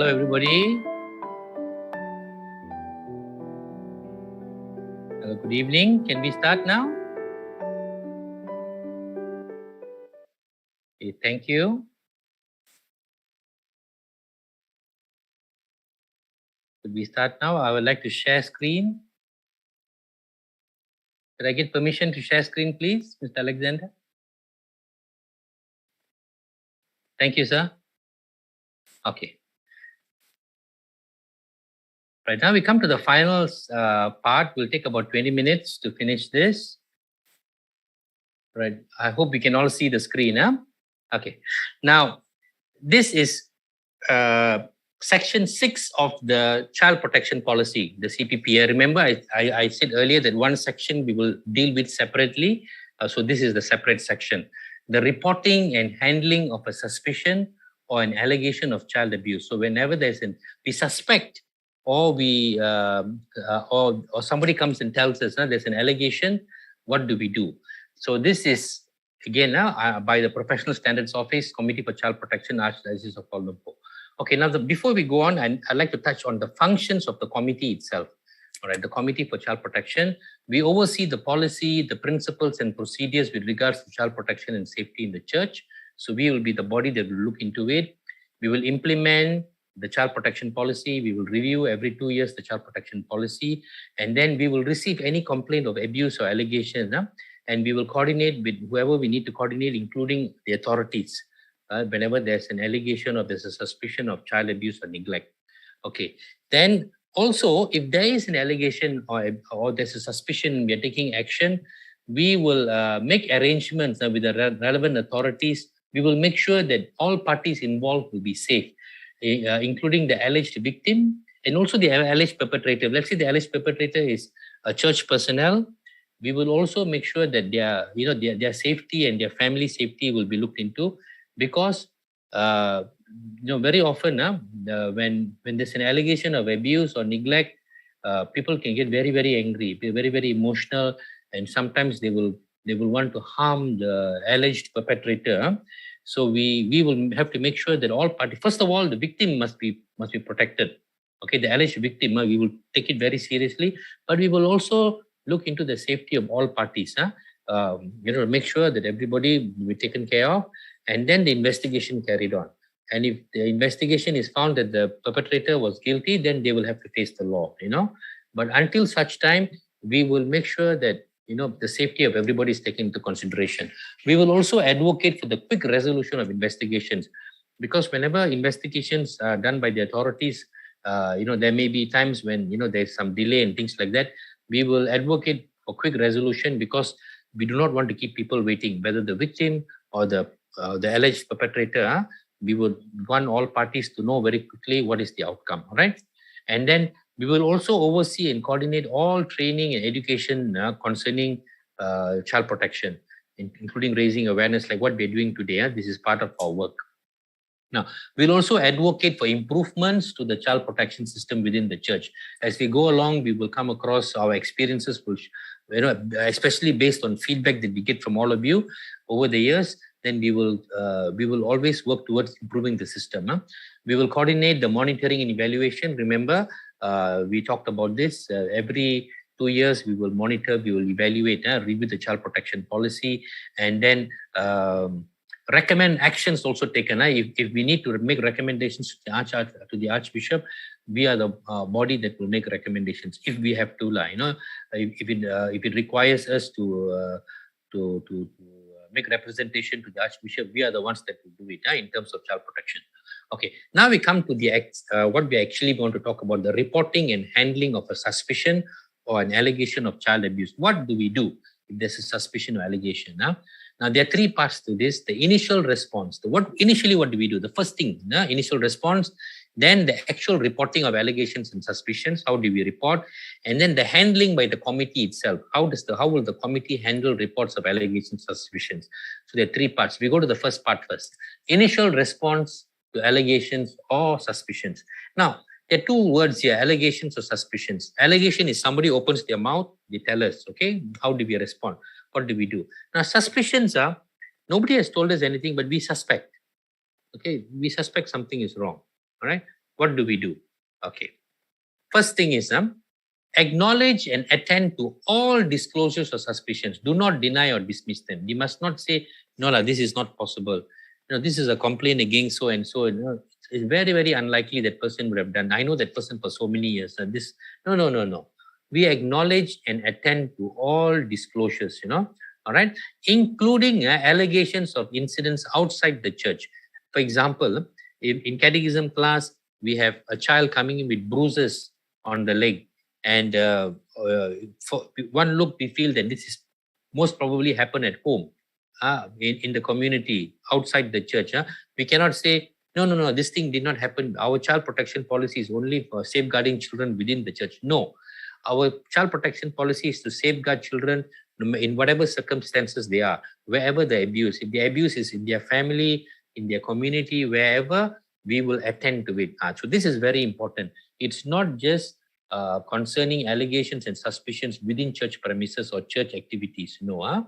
Hello, everybody. Hello, good evening. Can we start now? Okay, thank you. Could we start now? I would like to share screen. Could I get permission to share screen, please, Mr. Alexander? Thank you, sir. Okay. Right now we come to the final part. We'll take about 20 minutes to finish this. Right. I hope we can all see the screen. Huh? Okay. Now, this is Section 6 of the Child Protection Policy, the CPP. Remember, I said earlier that one section we will deal with separately. So this is the separate section. The reporting and handling of a suspicion or an allegation of child abuse. So whenever we suspect or or somebody comes and tells us there's an allegation, what do we do? So this is again by the Professional Standards Office, Committee for Child Protection, Archdiocese of Kuala Lumpur. Okay, now before we go on, I'd like to touch on the functions of the committee itself. All right, the Committee for Child Protection, we oversee the policy, the principles and procedures with regards to child protection and safety in the church. So we will be the body that will look into it. We will implement the child protection policy. We will review every 2 years the child protection policy, and then we will receive any complaint of abuse or allegation, and we will coordinate with whoever we need to coordinate, including the authorities, whenever there's an allegation or there's a suspicion of child abuse or neglect. Okay, then also if there is an allegation or there's a suspicion, we are taking action, we will make arrangements with the relevant authorities. We will make sure that all parties involved will be safe, including the alleged victim and also the alleged perpetrator. Let's say the alleged perpetrator is a church personnel. We will also make sure that their safety and their family safety will be looked into, because very often when there's an allegation of abuse or neglect, people can get very, very angry, be very, very emotional, and sometimes they will want to harm the alleged perpetrator. So we will have to make sure that all parties, first of all, the victim must be protected. Okay, the alleged victim, we will take it very seriously, but we will also look into the safety of all parties. Make sure that everybody will be taken care of, and then the investigation carried on. And if the investigation is found that the perpetrator was guilty, then they will have to face the law, But until such time, we will make sure that, the safety of everybody is taken into consideration. We will also advocate for the quick resolution of investigations, because whenever investigations are done by the authorities, there may be times when, there's some delay and things like that. We will advocate for quick resolution because we do not want to keep people waiting, whether the victim or the alleged perpetrator. We would want all parties to know very quickly what is the outcome, all right? And then we will also oversee and coordinate all training and education concerning child protection, including raising awareness like what we're doing today. This is part of our work. Now, we'll also advocate for improvements to the child protection system within the church. As we go along, we will come across our experiences, which, especially based on feedback that we get from all of you over the years. Then we will always work towards improving the system. We will coordinate the monitoring and evaluation. Remember, we talked about this. Every 2 years, we will monitor, we will evaluate, review the child protection policy, and then recommend actions also taken. If we need to make recommendations to the Archbishop, we are the body that will make recommendations if we have to. If it requires us to make representation to the Archbishop, we are the ones that will do it in terms of child protection. Okay, now we come to the what we actually want to talk about, the reporting and handling of a suspicion or an allegation of child abuse. What do we do if there's a suspicion or allegation? Now there are 3 parts to this. The initial response. What do we do? The first thing, initial response, then the actual reporting of allegations and suspicions. How do we report? And then the handling by the committee itself. How will the committee handle reports of allegations and suspicions? So there are 3 parts. We go to the first part first. Initial response to allegations or suspicions. Now, there are 2 words here, allegations or suspicions. Allegation is somebody opens their mouth, they tell us, okay? How do we respond? What do we do? Now, suspicions are, nobody has told us anything, but we suspect. Okay, we suspect something is wrong. All right, what do we do? Okay, first thing is acknowledge and attend to all disclosures or suspicions. Do not deny or dismiss them. We must not say, no, this is not possible. This is a complaint against so and so. It's very, very unlikely that person would have done. I know that person for so many years. No. We acknowledge and attend to all disclosures, all right, including allegations of incidents outside the church. For example, in catechism class, we have a child coming in with bruises on the leg. And for one look, we feel that this is most probably happened at home, in the community, outside the church. We cannot say, no, this thing did not happen. Our child protection policy is only for safeguarding children within the church. No, our child protection policy is to safeguard children in whatever circumstances they are, wherever the abuse. If the abuse is in their family, in their community, wherever, we will attend to it. So this is very important. It's not just concerning allegations and suspicions within church premises or church activities. No, it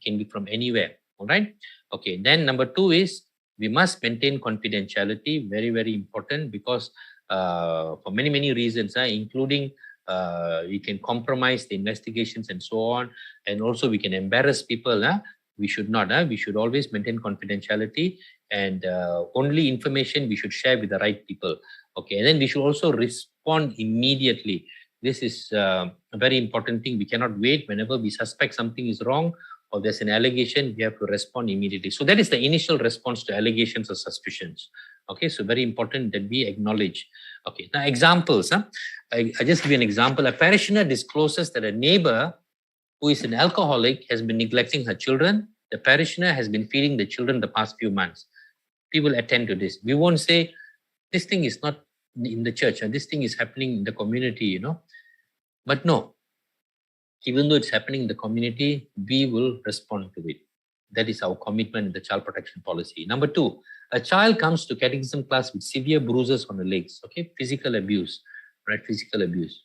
can be from anywhere. All right. Okay. Then number 2 is we must maintain confidentiality. Very, very important, because for many, many reasons, including we can compromise the investigations and so on, and also we can embarrass people. We should not. We should always maintain confidentiality, and only information we should share with the right people. Okay, and then we should also respond immediately. This is a very important thing. We cannot wait. Whenever we suspect something is wrong or there's an allegation, we have to respond immediately. So that is the initial response to allegations or suspicions. Okay, so very important that we acknowledge. Okay, now examples. I just give you an example. A parishioner discloses that a neighbor who is an alcoholic has been neglecting her children. The parishioner has been feeding the children the past few months. We will attend to this. We won't say, this thing is not in the church, and this thing is happening in the community, But no, even though it's happening in the community, we will respond to it. That is our commitment in the child protection policy. Number 2, a child comes to catechism class with severe bruises on the legs. Okay, physical abuse, right? Physical abuse.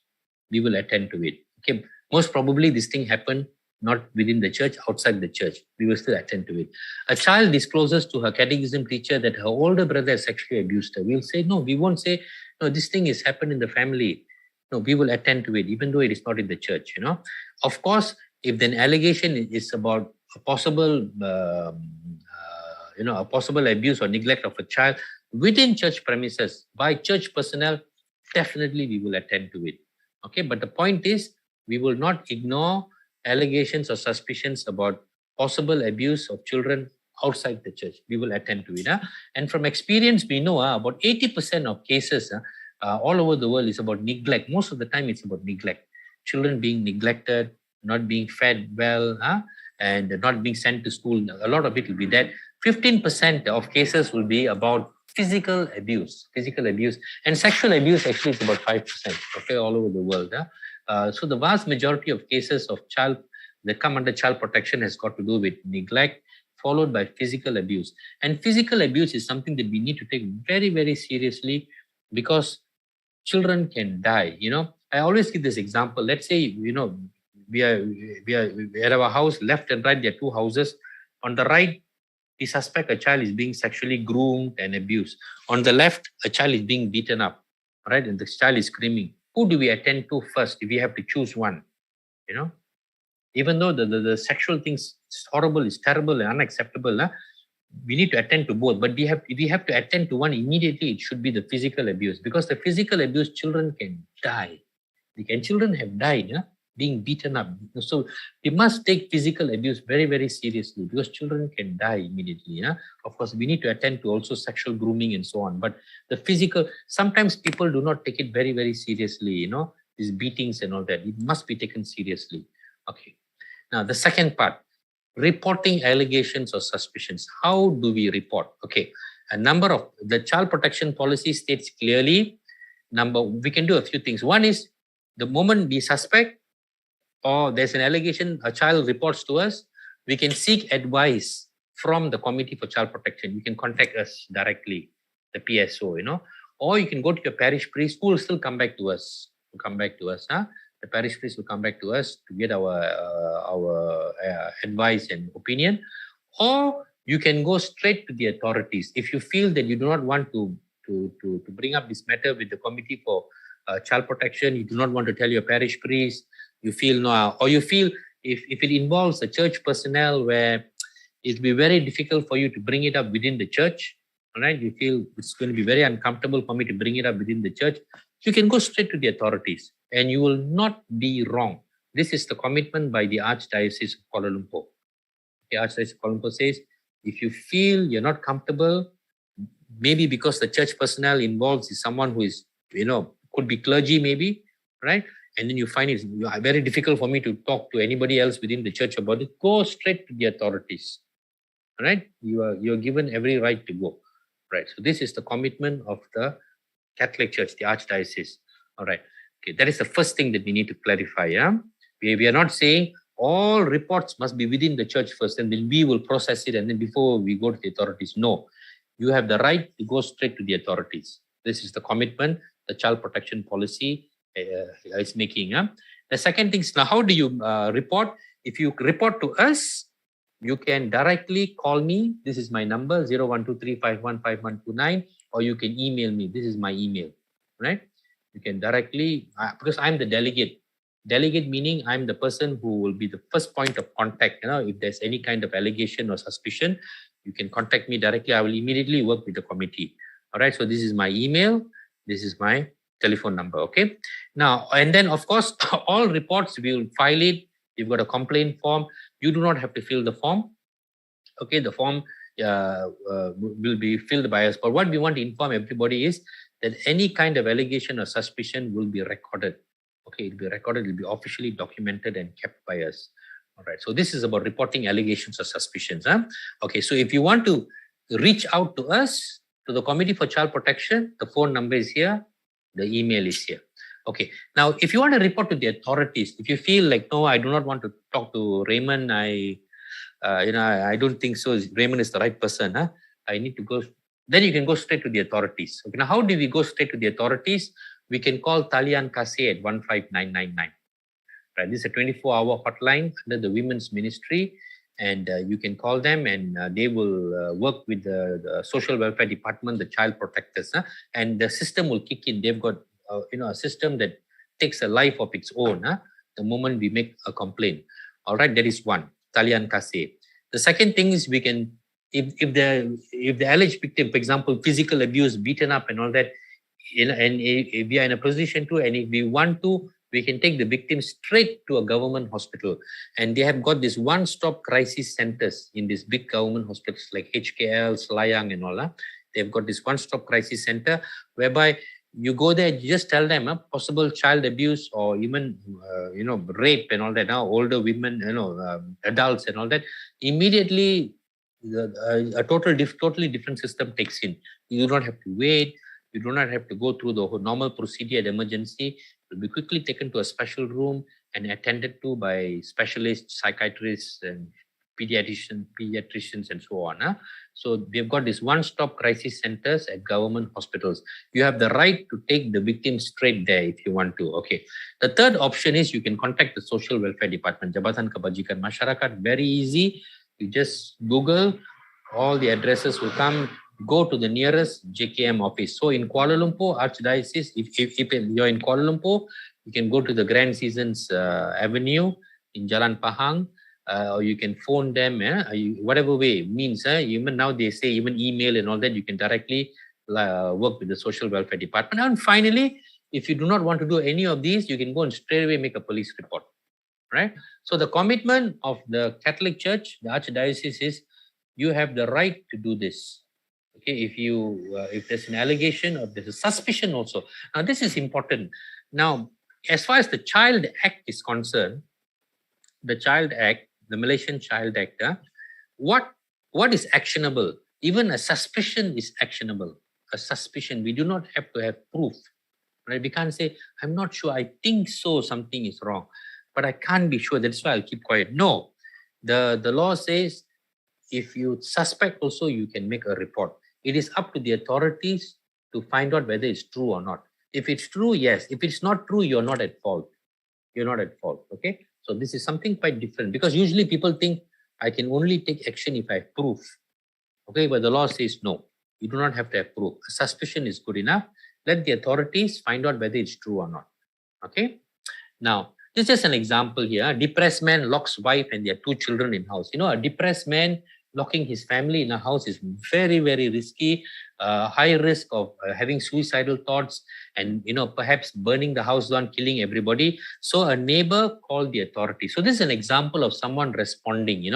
We will attend to it. Okay, most probably this thing happened not within the church, outside the church. We will still attend to it. A child discloses to her catechism teacher that her older brother has sexually abused her. We'll say, no, we won't say, no, this thing has happened in the family. No, we will attend to it, even though it is not in the church, Of course, if an allegation is about a possible, a possible abuse or neglect of a child within church premises by church personnel, definitely we will attend to it. Okay, but the point is, we will not ignore allegations or suspicions about possible abuse of children outside the church. We will attend to it. And from experience, we know about 80% of cases all over the world is about neglect. Most of the time, it's about neglect. Children being neglected, not being fed well, and not being sent to school. A lot of it will be that. 15% of cases will be about physical abuse, and sexual abuse actually is about 5%, okay, all over the world. So the vast majority of cases of child that come under child protection has got to do with neglect, followed by physical abuse. And physical abuse is something that we need to take very, very seriously, because children can die. I always give this example. Let's say, we are at our house, left and right, there are two houses. On the right, we suspect a child is being sexually groomed and abused. On the left, a child is being beaten up, right? And the child is screaming. Who do we attend to first if we have to choose one? Even though the sexual things is horrible, is terrible and unacceptable, we need to attend to both. But if we have to attend to one immediately, it should be the physical abuse, because the physical abuse, children can die. Children have died, being beaten up. So we must take physical abuse very, very seriously, because children can die immediately. Of course, we need to attend to also sexual grooming and so on. But the physical, sometimes people do not take it very, very seriously, these beatings and all that. It must be taken seriously. Okay. Now, the second part, reporting allegations or suspicions. How do we report? Okay. The child protection policy states clearly, we can do a few things. One is, the moment we suspect or there's an allegation, a child reports to us, we can seek advice from the Committee for Child Protection. You can contact us directly, the PSO, or you can go to your parish priest, who will still come back to us. The parish priest will come back to us to get our advice and opinion. Or you can go straight to the authorities. If you feel that you do not want to bring up this matter with the Committee for Child Protection, you do not want to tell your parish priest, you feel no, or you feel if it involves a church personnel where it will be very difficult for you to bring it up within the church, all right, you feel it's going to be very uncomfortable for me to bring it up within the church, you can go straight to the authorities and you will not be wrong. This is the commitment by the Archdiocese of Kuala Lumpur. The Archdiocese of Kuala Lumpur says, if you feel you're not comfortable, maybe because the church personnel involved is someone who is, could be clergy maybe, right? And then you find it's very difficult for me to talk to anybody else within the church about it, go straight to the authorities, right? You're given every right to go, right? So this is the commitment of the Catholic Church, the Archdiocese, all right? Okay, that is the first thing that we need to clarify, yeah? We are not saying all reports must be within the church first, and then we will process it, and then before we go to the authorities. No, you have the right to go straight to the authorities. This is the commitment the child protection policy is making. The second thing is, now how do you report? If you report to us, you can directly call me. This is my number, 0123515129, or you can email me. This is my email, right? You can directly, because I'm the delegate. Delegate meaning I'm the person who will be the first point of contact. If there's any kind of allegation or suspicion, you can contact me directly. I will immediately work with the committee. All right. So this is my email. This is my telephone number. Okay. Now, and then of course, all reports, we will file it. You've got a complaint form. You do not have to fill the form. Okay. The form will be filled by us. But what we want to inform everybody is that any kind of allegation or suspicion will be recorded. Okay, it'll be recorded, it'll be officially documented and kept by us. All right, so this is about reporting allegations or suspicions. Okay, so if you want to reach out to us, to the Committee for Child Protection, the phone number is here, the email is here. Okay, now if you want to report to the authorities, if you feel like, no, I do not want to talk to Raymond, I don't think so, Raymond is the right person, I need to go, then you can go straight to the authorities. Okay, now how do we go straight to the authorities? We can call Talian Kasih at 15999. Right, this is a 24-hour hotline under the Women's Ministry. and you can call them, and they will work with the social welfare department, the child protectors, and the system will kick in. They've got a system that takes a life of its own the moment we make a complaint. All right, that is one. Talian kasih. The second thing is we can, if the alleged victim, for example, physical abuse, beaten up and all that, and if we are in a position to, and if we want to, we can take the victim straight to a government hospital. And they have got this one-stop crisis centers in these big government hospitals like HKL, Selayang and all that. They've got this one-stop crisis center whereby you go there, you just tell them possible child abuse or even rape and all that. Now older women, adults and all that. Immediately, a totally different system takes in. You do not have to wait. You do not have to go through the whole normal procedure at emergency. It will be quickly taken to a special room and attended to by specialists, psychiatrists, and pediatricians, and so on. So we've got these one-stop crisis centers at government hospitals. You have the right to take the victim straight there if you want to. Okay. The third option is you can contact the social welfare department, Jabatan Kebajikan Masyarakat. Very easy. You just Google, all the addresses will come. Go to the nearest JKM office. So in Kuala Lumpur, Archdiocese, if you're in Kuala Lumpur, you can go to the Grand Seasons Avenue in Jalan Pahang, or you can phone them, whatever way means. Even now they say even email and all that, you can directly work with the social welfare department. And finally, if you do not want to do any of these, you can go and straight away make a police report, right? So the commitment of the Catholic Church, the Archdiocese, is you have the right to do this. Okay, if there's an allegation or there's a suspicion also. Now this is important. Now, as far as the Child Act is concerned, the Child Act, the Malaysian Child Act, what is actionable? Even a suspicion is actionable. A suspicion, we do not have to have proof, right? We can't say, I'm not sure, I think so, something is wrong, but I can't be sure, that's why I'll keep quiet. No, the law says, if you suspect also, you can make a report. It is up to the authorities to find out whether it's true or not. If it's true, yes. If it's not true, you're not at fault. You're not at fault, okay? So this is something quite different, because usually people think I can only take action if I have proof, okay? But the law says no, you do not have to have proof. A suspicion is good enough. Let the authorities find out whether it's true or not, okay? Now, this is an example here. A depressed man locks wife and their 2 children in house. A depressed man locking his family in a house is very, very risky, high risk of having suicidal thoughts and, perhaps burning the house down, killing everybody. So a neighbor called the authority. So this is an example of someone responding,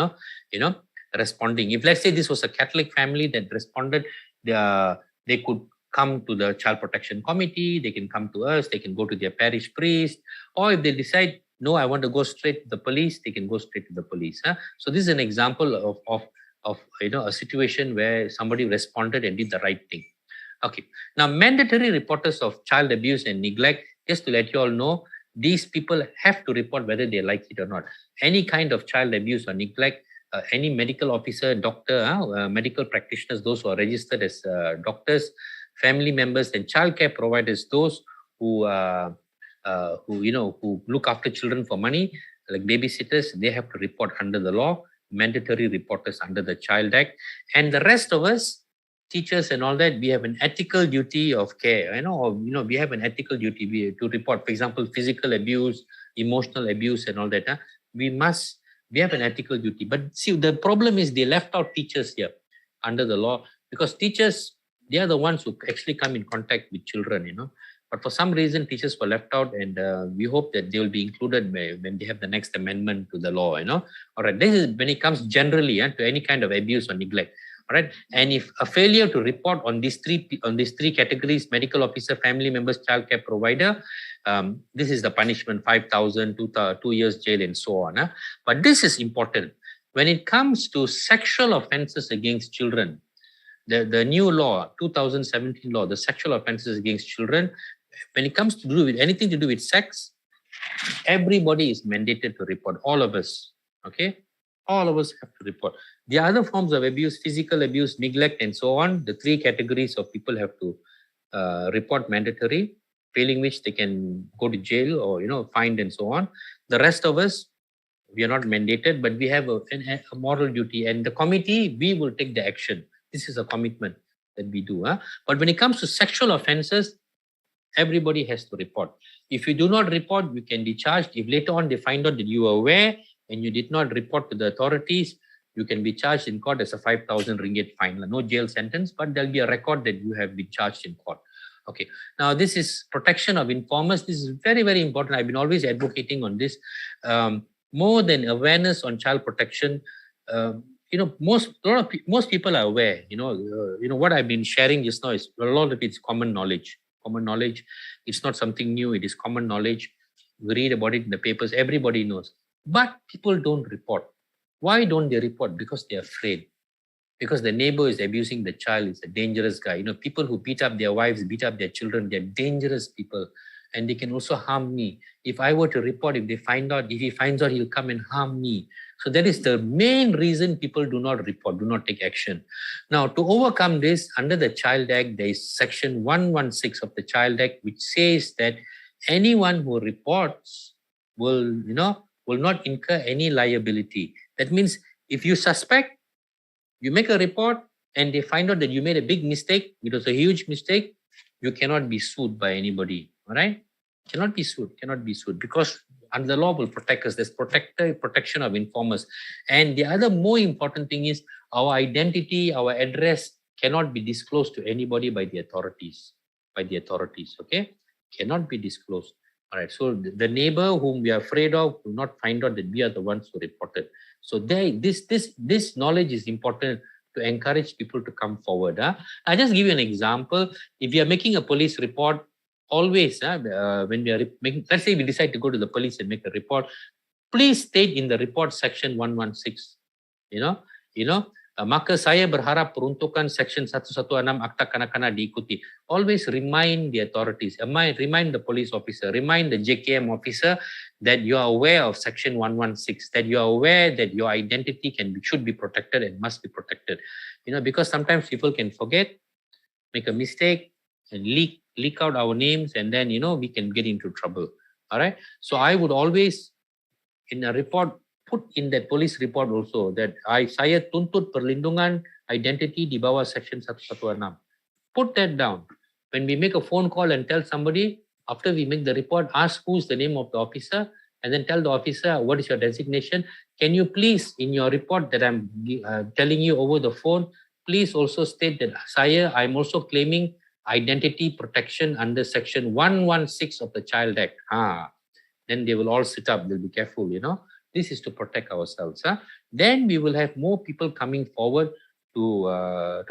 responding. If let's say this was a Catholic family that responded, they could come to the Child Protection Committee, they can come to us, they can go to their parish priest, or if they decide, no, I want to go straight to the police, they can go straight to the police. So this is an example of a situation where somebody responded and did the right thing. Okay. Now, mandatory reporters of child abuse and neglect, just to let you all know, these people have to report whether they like it or not. Any kind of child abuse or neglect, any medical officer, doctor, medical practitioners, those who are registered as doctors, family members, and childcare providers, those who look after children for money, like babysitters, they have to report under the law. Mandatory reporters under the Child Act. And the rest of us, teachers and all that, we have an ethical duty of care, we have an ethical duty to report, for example, physical abuse, emotional abuse and all that. We have an ethical duty. But see, the problem is they left out teachers here under the law, because teachers, they are the ones who actually come in contact with children, But for some reason, teachers were left out, and we hope that they will be included when they have the next amendment to the law, All right, this is when it comes generally to any kind of abuse or neglect. All right, and if a failure to report on these three categories, medical officer, family members, childcare provider, this is the punishment: 5,000, 2 years jail, and so on. But this is important. When it comes to sexual offences against children, the new law, 2017 law, the sexual offences against children, when it comes to do with anything to do with sex, everybody is mandated to report. All of us, okay? All of us have to report. The other forms of abuse, physical abuse, neglect, and so on, the 3 categories of people have to report mandatory, failing which they can go to jail or, fined and so on. The rest of us, We are not mandated, but we have a moral duty. And the committee, we will take the action. This is a commitment that we do. But when it comes to sexual offences, everybody has to report. If you do not report, you can be charged. If later on they find out that you were aware and you did not report to the authorities, you can be charged in court as a 5,000 ringgit fine. No jail sentence, but there'll be a record that you have been charged in court. Okay. Now, this is protection of informers. This is very, very important. I've been always advocating on this. More than awareness on child protection, most people are aware. What I've been sharing just now is a lot of it's common knowledge. Common knowledge. It's not something new. It is common knowledge. We read about it in the papers. Everybody knows. But people don't report. Why don't they report? Because they're afraid. Because the neighbor is abusing the child. Is a dangerous guy. People who beat up their wives, beat up their children, they're dangerous people. And they can also harm me. If I were to report, if he finds out, he'll come and harm me. So that is the main reason people do not report, do not take action. Now, to overcome this, under the Child Act, there is Section 116 of the Child Act, which says that anyone who reports will not incur any liability. That means if you suspect, you make a report, and they find out that you made a big mistake, it was a huge mistake, you cannot be sued by anybody. All right? Cannot be sued because under the law will protect us. There's protection of informers. And the other more important thing is our identity, our address cannot be disclosed to anybody by the authorities. Okay? Cannot be disclosed. All right. So the neighbor whom we are afraid of will not find out that we are the ones who reported. So this knowledge is important to encourage people to come forward. I'll just give you an example. If you are making a police report, always, when we are making, let's say we decide to go to the police and make a report, please state in the report Section 116. Maka saya berharap peruntukan Section 116 Akta Kanak-Kanak diikuti. Always remind the authorities, remind the police officer, remind the JKM officer that you are aware of Section 116, that you are aware that your identity should be protected and must be protected. Because sometimes people can forget, make a mistake, and leak out our names, and then we can get into trouble. All right. So I would always, in a report, put in that police report also that saya tuntut perlindungan identity di bawah Section 116. Put that down. When we make a phone call and tell somebody, after we make the report, ask who's the name of the officer, and then tell the officer what is your designation. Can you please, in your report that I'm telling you over the phone, please also state that I'm also claiming identity protection under Section 116 of the Child Act. Then they will all sit up. They'll be careful, This is to protect ourselves. Then we will have more people coming forward to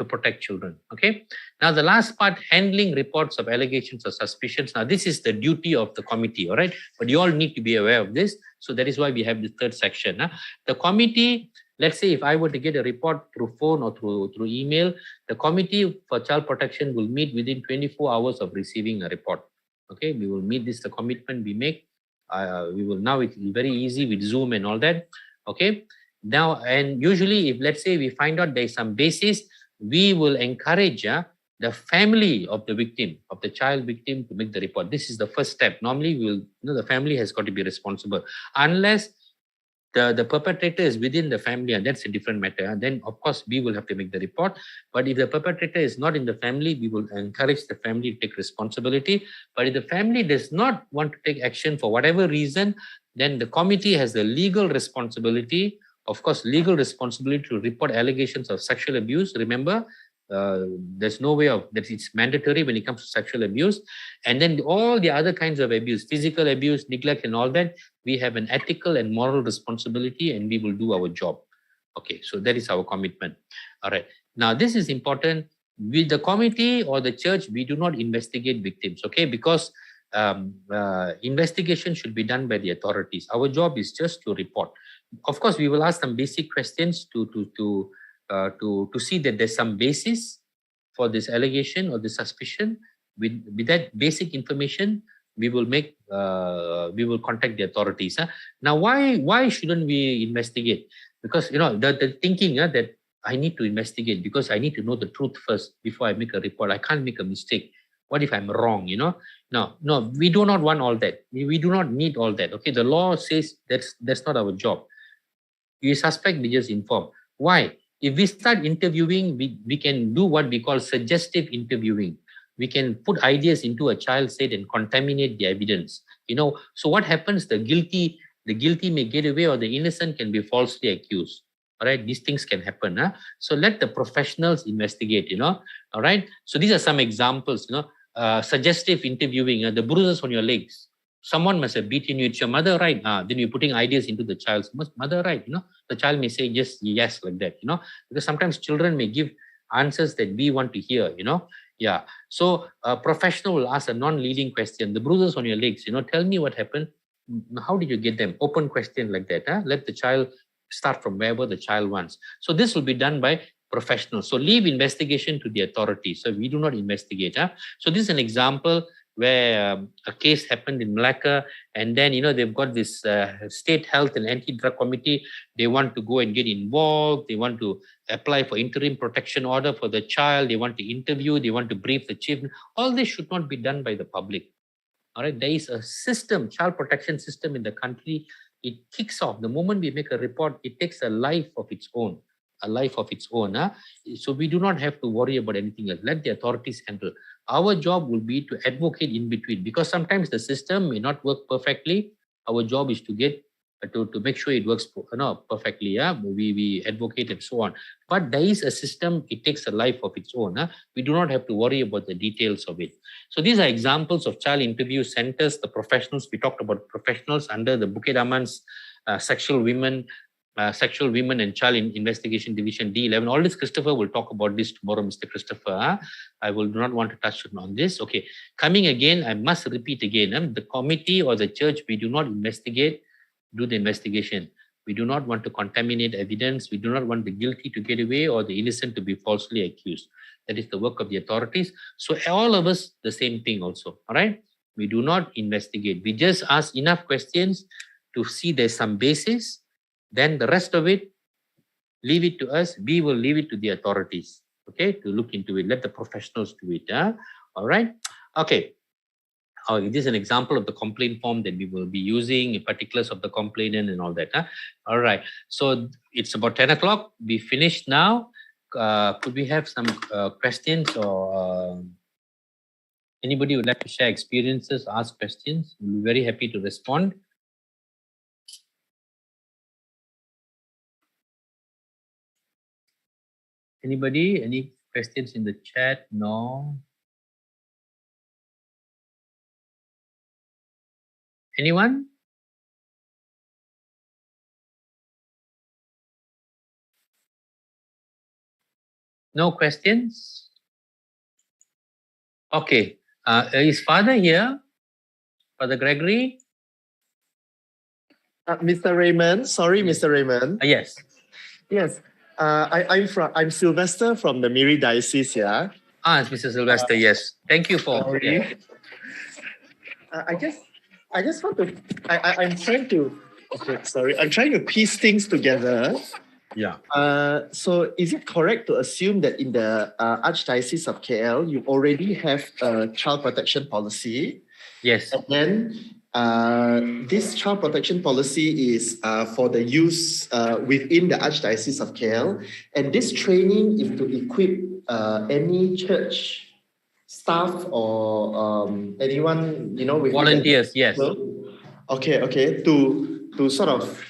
protect children. Okay. Now the last part, handling reports of allegations or suspicions. Now this is the duty of the committee. All right. But you all need to be aware of this. So that is why we have the third section. The committee, let's say if I were to get a report through phone or through email, the Committee for Child Protection will meet within 24 hours of receiving a report. Okay, we will meet. This the commitment we make. Now it's very easy with Zoom and all that. Okay, now and usually if let's say we find out there is some basis, we will encourage the family of the victim, of the child victim, to make the report. This is the first step. Normally the family has got to be responsible. Unless the perpetrator is within the family, and that's a different matter. Then, of course, we will have to make the report. But if the perpetrator is not in the family, we will encourage the family to take responsibility. But if the family does not want to take action for whatever reason, then the committee has the legal responsibility, of course, to report allegations of sexual abuse. Remember, there's no way of that. It's mandatory when it comes to sexual abuse. And then all the other kinds of abuse, physical abuse, neglect and all that, we have an ethical and moral responsibility, and we will do our job. Okay, so that is our commitment. All right. Now, this is important. With the committee or the church, we do not investigate victims, okay? Because investigation should be done by the authorities. Our job is just to report. Of course, we will ask some basic questions to see that there's some basis for this allegation or the suspicion. With that basic information, we will contact the authorities. Now, why shouldn't we investigate? Because the thinking that I need to investigate because I need to know the truth first before I make a report. I can't make a mistake. What if I'm wrong? No, we do not want all that. We do not need all that. Okay, the law says that's not our job. You suspect, we just inform. Why? If we start interviewing, we can do what we call suggestive interviewing. We can put ideas into a child's head and contaminate the evidence. So what happens? The guilty may get away, or the innocent can be falsely accused. All right, these things can happen. So let the professionals investigate. All right. So these are some examples. Suggestive interviewing. The bruises on your legs. Someone must have beaten you. It's your mother, right? Then you're putting ideas into the child's mother, right? The child may say yes, like that. Because sometimes children may give answers that we want to hear. Yeah. So a professional will ask a non-leading question. The bruises on your legs. Tell me what happened. How did you get them? Open question like that. Let the child start from wherever the child wants. So this will be done by professionals. So leave investigation to the authorities. So we do not investigate. So this is an example where a case happened in Malacca, and then they've got this state health and anti-drug committee. They want to go and get involved. They want to apply for interim protection order for the child. They want to interview. They want to brief the chief. All this should not be done by the public. All right, there is a system, child protection system in the country. It kicks off the moment we make a report. It takes a life of its own. So we do not have to worry about anything else. Let the authorities handle. Our job will be to advocate in between, because sometimes the system may not work perfectly. Our job is to get to make sure it works perfectly. We advocate and so on. But there is a system. It takes a life of its own. We do not have to worry about the details of it. So these are examples of child interview centers. The professionals, we talked about professionals under the Bukit Aman's Sexual Women and Child Investigation Division D11. All this, Christopher will talk about this tomorrow, Mr. Christopher. I will not want to touch on this. Okay, coming again, I must repeat again, the committee or the church, we do not do the investigation. We do not want to contaminate evidence. We do not want the guilty to get away or the innocent to be falsely accused. That is the work of the authorities. So all of us, the same thing also, all right? We do not investigate. We just ask enough questions to see there's some basis. Then the rest of it, leave it to us. We will leave it to the authorities, okay, to look into it. Let the professionals do it. All right? Okay. This is an example of the complaint form that we will be using, particulars of the complainant and all that. All right. So it's about 10 o'clock. We finished now. Could we have some questions, or anybody would like to share experiences, ask questions? We'll be very happy to respond. Anybody? Any questions in the chat? No. Anyone? No questions? Okay. Is Father here? Father Gregory?
Mr. Raymond, sorry, Mr. Raymond.
Yes.
Yes. I'm Sylvester from the Miri Diocese here.
It's Mr. Sylvester, yes. Thank you for...
Sorry. I just want to... I'm trying to... Okay, sorry. I'm trying to piece things together.
Yeah.
So is it correct to assume that in the Archdiocese of KL, you already have a child protection policy?
Yes.
And then this child protection policy is for the use within the Archdiocese of KL. And this training is to equip any church staff or anyone, with
volunteers, yes.
Okay, to sort of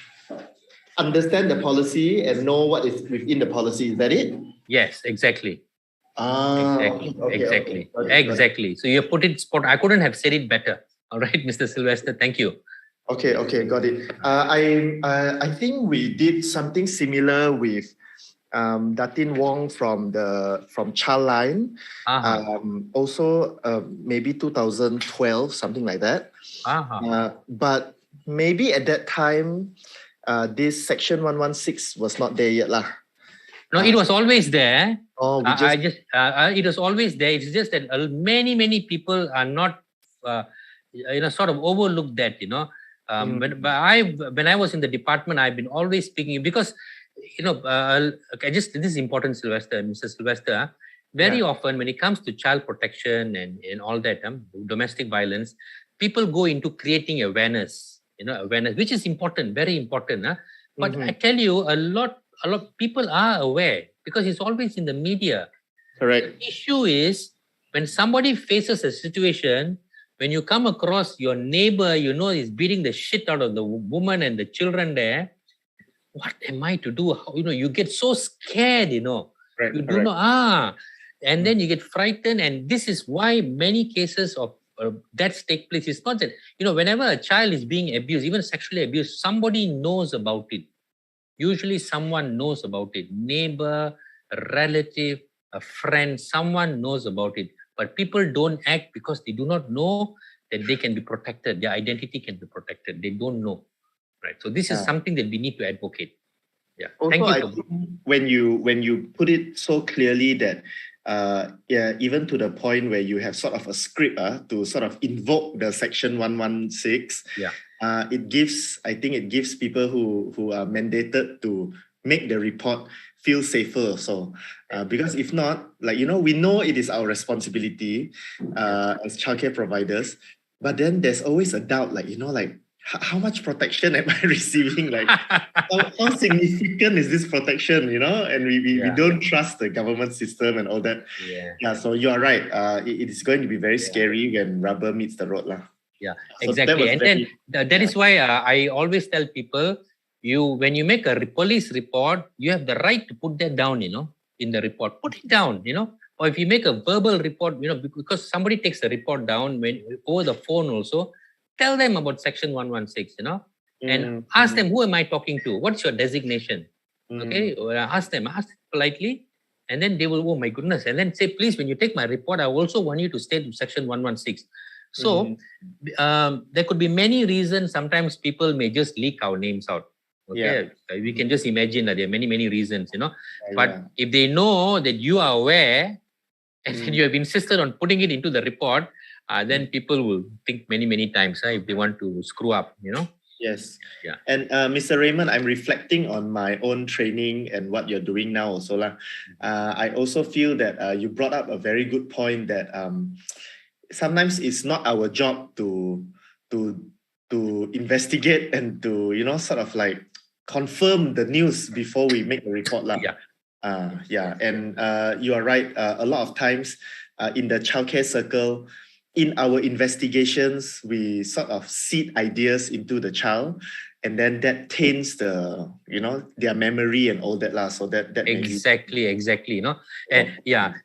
understand the policy and know what is within the policy. Is that it?
Yes, exactly.
Exactly.
Exactly. So you put it spot. I couldn't have said it better. All right, Mr. Sylvester, thank you.
Okay, got it. I think we did something similar with Datin Wong from Childline. Also, maybe 2012, something like that. But maybe at that time, this section 116 was not there yet, lah.
No, it was always there.
Oh,
it was always there. It's just that many people are not, sort of overlooked that. When I was in the department, I've been always speaking, because this is important, Sylvester, Mr. Sylvester. Very often when it comes to child protection and all that, domestic violence, people go into creating awareness, awareness, which is important, very important. But I tell you, a lot of people are aware because it's always in the media.
Correct.
The issue is when somebody faces a situation, when you come across your neighbor, is beating the shit out of the woman and the children there, what am I to do? How, you get so scared,
Right,
you do not, and then you get frightened. And this is why many cases of deaths take place. It's not that, whenever a child is being abused, even sexually abused, somebody knows about it. Usually someone knows about it. Neighbor, a relative, a friend, someone knows about it. But people don't act because they do not know that they can be protected. Their identity can be protected. They don't know. Right. So this is something that we need to advocate. Yeah.
Also,
Thank you.
I think when you put it so clearly that even to the point where you have sort of a script to sort of invoke the section 116, it gives people who are mandated to make the report feel safer also. Because if not, we know it is our responsibility as childcare providers, but then there's always a doubt, how much protection am I receiving? How significant is this protection? And we don't trust the government system and all that. Yeah. So you are right. It is going to be very scary when rubber meets the road, lah.
Yeah,
So
exactly. And then that is why I always tell people, when you make a police report, you have the right to put that down, in the report. Put it down, Or if you make a verbal report, because somebody takes the report down over the phone also, tell them about section 116, and ask them, who am I talking to? What's your designation? Okay, ask them politely, and then they will, oh my goodness, and then say, please, when you take my report, I also want you to state section 116. So there could be many reasons. Sometimes people may just leak our names out. Okay, we can just imagine that there are many, many reasons, But if they know that you are aware and you have insisted on putting it into the report, then people will think many, many times if they want to screw up,
Yes.
Yeah.
And Mr. Raymond, I'm reflecting on my own training and what you're doing now also. I also feel that you brought up a very good point that sometimes it's not our job to investigate and to, sort of confirm the news before we make the report. And you are right. A lot of times in the childcare circle, in our investigations, we sort of seed ideas into the child, and then that taints their memory and all that So that
exactly, and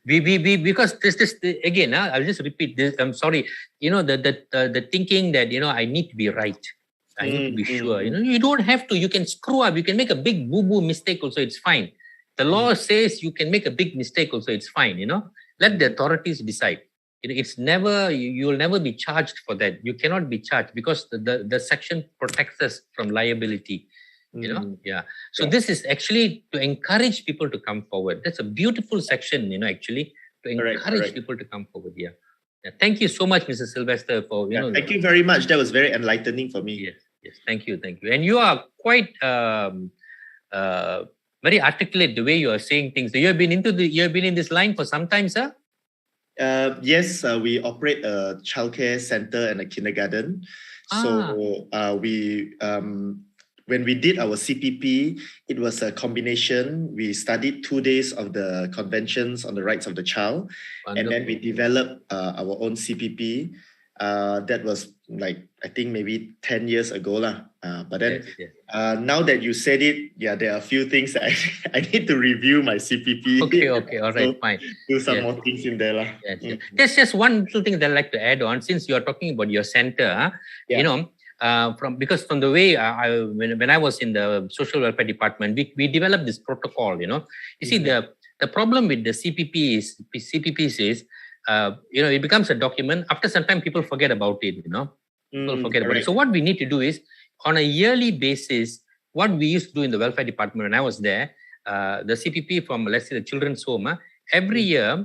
we because this again, I'll just repeat this. I'm sorry, the thinking that I need to be right, I need to be sure. You don't have to. You can screw up. You can make a big boo-boo mistake also. It's fine. The law says you can make a big mistake also. It's fine. Let the authorities decide. It's never, you will never be charged for that. You cannot be charged because the section protects us from liability. So this is actually to encourage people to come forward. That's a beautiful section, actually, to encourage people to come forward. Yeah. Thank you so much, Mr. Sylvester, for
thank you very much. That was very enlightening for me.
Yes. Thank you. And you are quite very articulate the way you are saying things. So you have been in this line for some time, sir?
Yes, we operate a childcare center and a kindergarten. So when we did our CPP, it was a combination. We studied 2 days of the conventions on the rights of the child. Wonderful. And then we developed our own CPP. That was I think maybe 10 years ago. But then now that you said it, there are a few things that I need to review my CPP.
Okay, all right, fine.
Do some more things in there.
There's just one little thing that I'd like to add on, since you're talking about your center, because from the way when I was in the social welfare department, we developed this protocol, You see, the problem with the CPPs is, it becomes a document. After some time, people forget about it, People forget about it. So what we need to do is, on a yearly basis, what we used to do in the welfare department when I was there, the CPP from, let's say, the children's home, every year,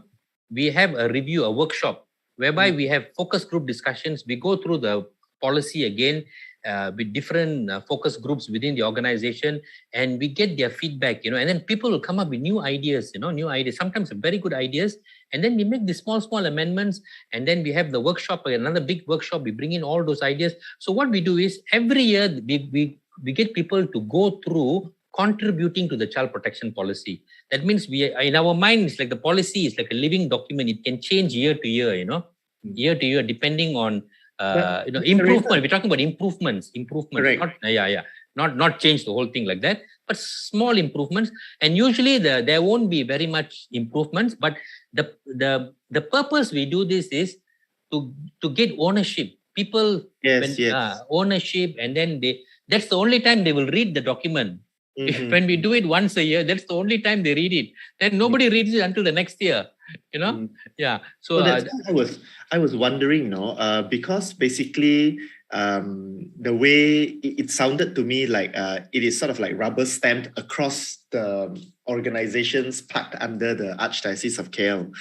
we have a review, a workshop, whereby we have focus group discussions. We go through the policy again. with different focus groups within the organization, and we get their feedback, and then people will come up with new ideas, sometimes very good ideas, and then we make the small amendments, and then we have the workshop, another big workshop, we bring in all those ideas. So what we do is every year we get people to go through contributing to the child protection policy. That means in our mind, it's like the policy is like a living document. It can change year to year, year to year, depending on improvement. We're talking about improvements.
Right.
Not change the whole thing like that, but small improvements. And usually there won't be very much improvements, but the purpose we do this is to get ownership. People, ownership, and then that's the only time they will read the document.
Mm-hmm.
When we do it once a year, that's the only time they read it. Then nobody reads it until the next year. Yeah. So
that's what I was wondering, because basically the way it sounded to me like it is sort of like rubber stamped across the organizations packed under the Archdiocese of KL.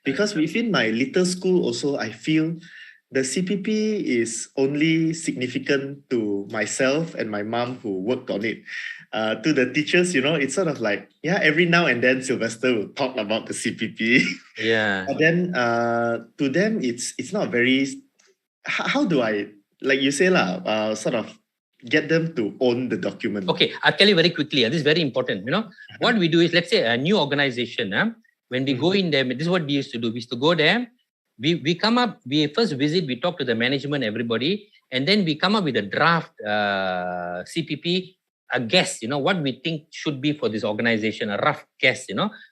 Because within my little school also, I feel the CPP is only significant to myself and my mom who worked on it. To the teachers, it's sort of like, every now and then Sylvester will talk about the CPP.
Yeah.
But then to them, it's not very, how do I, like you say, sort of get them to own the document?
Okay, I'll tell you very quickly. This is very important. What we do is, let's say a new organization, when we go in there, this is what we used to do. We used to go there, we come up, we first visit, we talk to the management, everybody, and then we come up with a draft CPP, a guess, what we think should be for this organization, a rough guess,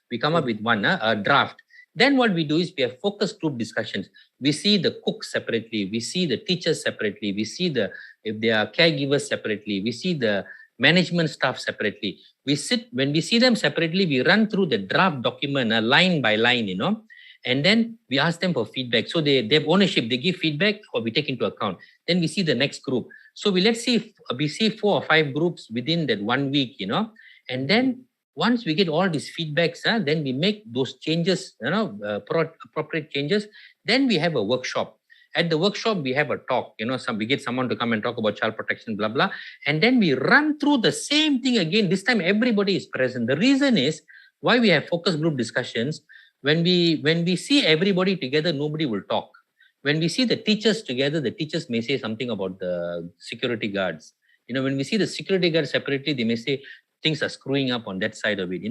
we come up with one, a draft. Then what we do is we have focus group discussions. We see the cooks separately, we see the teachers separately, we see if they are caregivers separately, we see the management staff separately. When we see them separately, we run through the draft document line by line, and then we ask them for feedback. So they have ownership, they give feedback or we take into account. Then we see the next group. So we see 4 or 5 groups within that 1 week, and then once we get all these feedbacks, then we make those changes, appropriate changes. Then we have a workshop. At the workshop, we have a talk, we get someone to come and talk about child protection, blah, blah. And then we run through the same thing again. This time, everybody is present. The reason is why we have focus group discussions. When we see everybody together, nobody will talk. When we see the teachers together, the teachers may say something about the security guards. When we see the security guards separately, they may say things are screwing up on that side of it,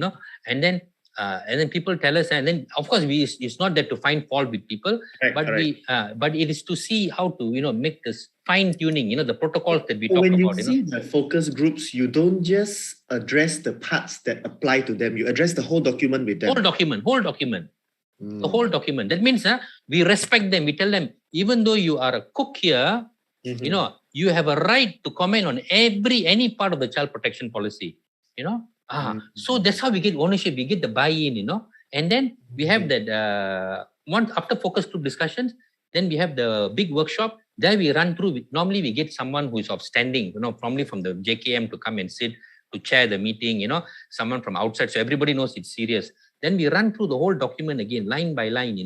and then people tell us, and then of course it's not that to find fault with people, but it is to see how to make this fine tuning, the protocols that we talk about.
When you see the focus groups, you don't just address the parts that apply to them. You address the whole document with them.
Whole document. The whole document. That means we respect them. We tell them, even though you are a cook here, you have a right to comment on any part of the child protection policy. So that's how we get ownership. We get the buy-in. And then we have that once after focus group discussions, then we have the big workshop. There we run through. Normally we get someone who is outstanding, probably from the JKM to come and sit to chair the meeting. Someone from outside, so everybody knows it's serious. Then we run through the whole document again, line by line,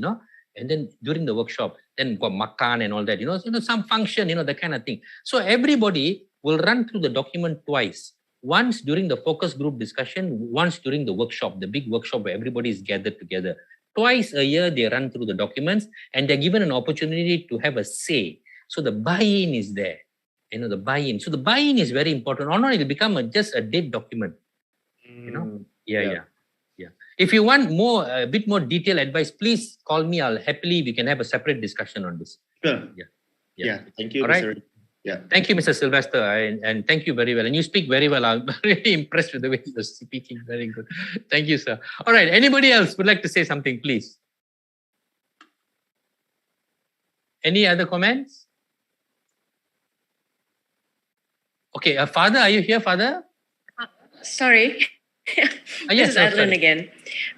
and then during the workshop, then got makan and all that, some function, that kind of thing. So everybody will run through the document twice. Once during the focus group discussion, once during the workshop, the big workshop where everybody is gathered together. Twice a year, they run through the documents and they're given an opportunity to have a say. So the buy-in is there, the buy-in. So the buy-in is very important. Or not, it'll become just a dead document, Yeah. If you want a bit more detailed advice, please call me. We can have a separate discussion on this.
Sure. Yeah. Thank you,
all right.
Mr. Yeah.
Thank you, Mr. Sylvester, and thank you very well. And you speak very well. I'm really impressed with the way you're speaking. Very good. Thank you, sir. All right. Anybody else would like to say something, please? Any other comments? Okay. Father, are you here, Father?
Sorry. This is Adeline again.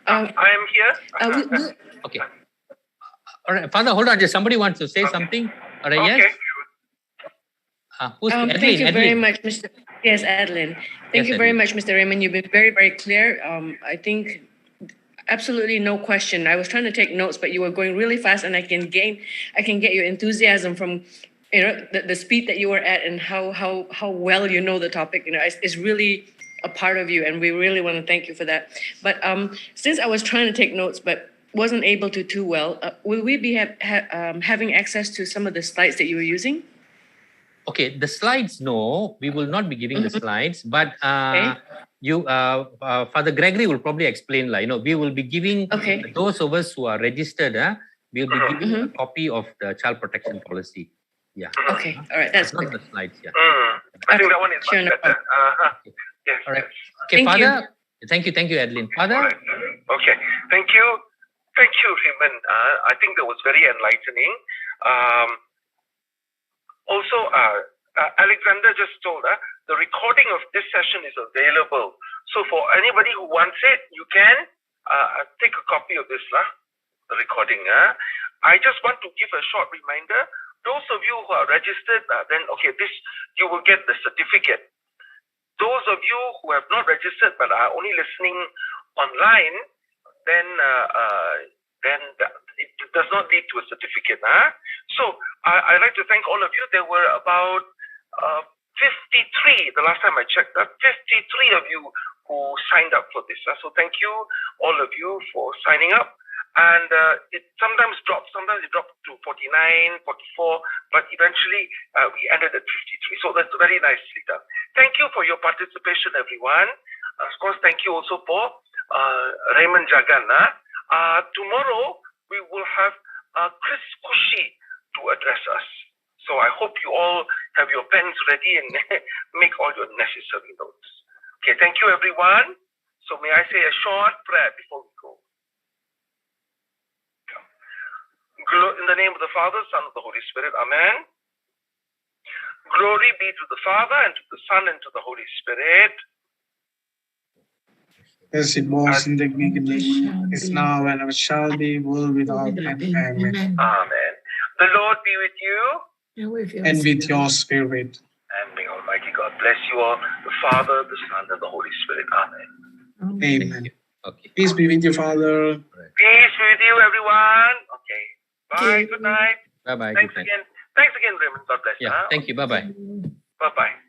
I am here.
Okay. All right, Father, hold on. Just somebody wants to say something. All right,
okay.
Yes.
Thank you very much, Mr. Yes, Adeline. Thank you very much, Mr. Raymond. You've been very, very clear. I think absolutely no question. I was trying to take notes, but you were going really fast, and I can get your enthusiasm from the speed that you were at and how well you know the topic, is really a part of you, and we really want to thank you for that. But since I was trying to take notes but wasn't able to too well, will we be having access to some of the slides that you were using?
Okay, the slides, no, we will not be giving the slides, but Father Gregory will probably explain, we will be giving those of us who are registered, we'll be giving a copy of the child protection policy. Yeah.
Okay. All right. That's
not the slides. Yeah.
I think that one is much better. Yes.
All right.
Yes.
Okay, Father. Thank you, Adeline. Father.
Right. Okay. Thank you, Raymond. I think that was very enlightening. Also, Alexander just told the recording of this session is available. So for anybody who wants it, you can take a copy of this, the recording. I just want to give a short reminder. Those of you who are registered, you will get the certificate. Those of you who have not registered but are only listening online, then it does not lead to a certificate. So I'd like to thank all of you. There were about 53, the last time I checked, 53 of you who signed up for this. So thank you, all of you, for signing up. And it sometimes drops to 49, 44, but eventually we ended at 53. So that's very nicely done. Thank you for your participation, everyone. Of course, thank you also for Raymond Jagan. Tomorrow, we will have Chris Kushi to address us. So I hope you all have your pens ready and make all your necessary notes. Okay, thank you, everyone. So may I say a short prayer before we go? In the name of the Father, Son, and the Holy Spirit. Amen. Glory be to the Father, and to the Son, and to the Holy Spirit.
As it was in the beginning, is now, and ever shall be, world without end. Amen.
Amen. The Lord be with you.
And with your spirit.
And may Almighty God bless you all, the Father, the Son, and the Holy Spirit. Amen.
Amen.
Okay.
Peace be with you, Father.
Peace be with you, everyone. Okay. Bye. Good night.
Bye-bye.
Thanks again. Thanks again, Raymond. God bless you.
Yeah. Thank you. Bye-bye.
Bye-bye.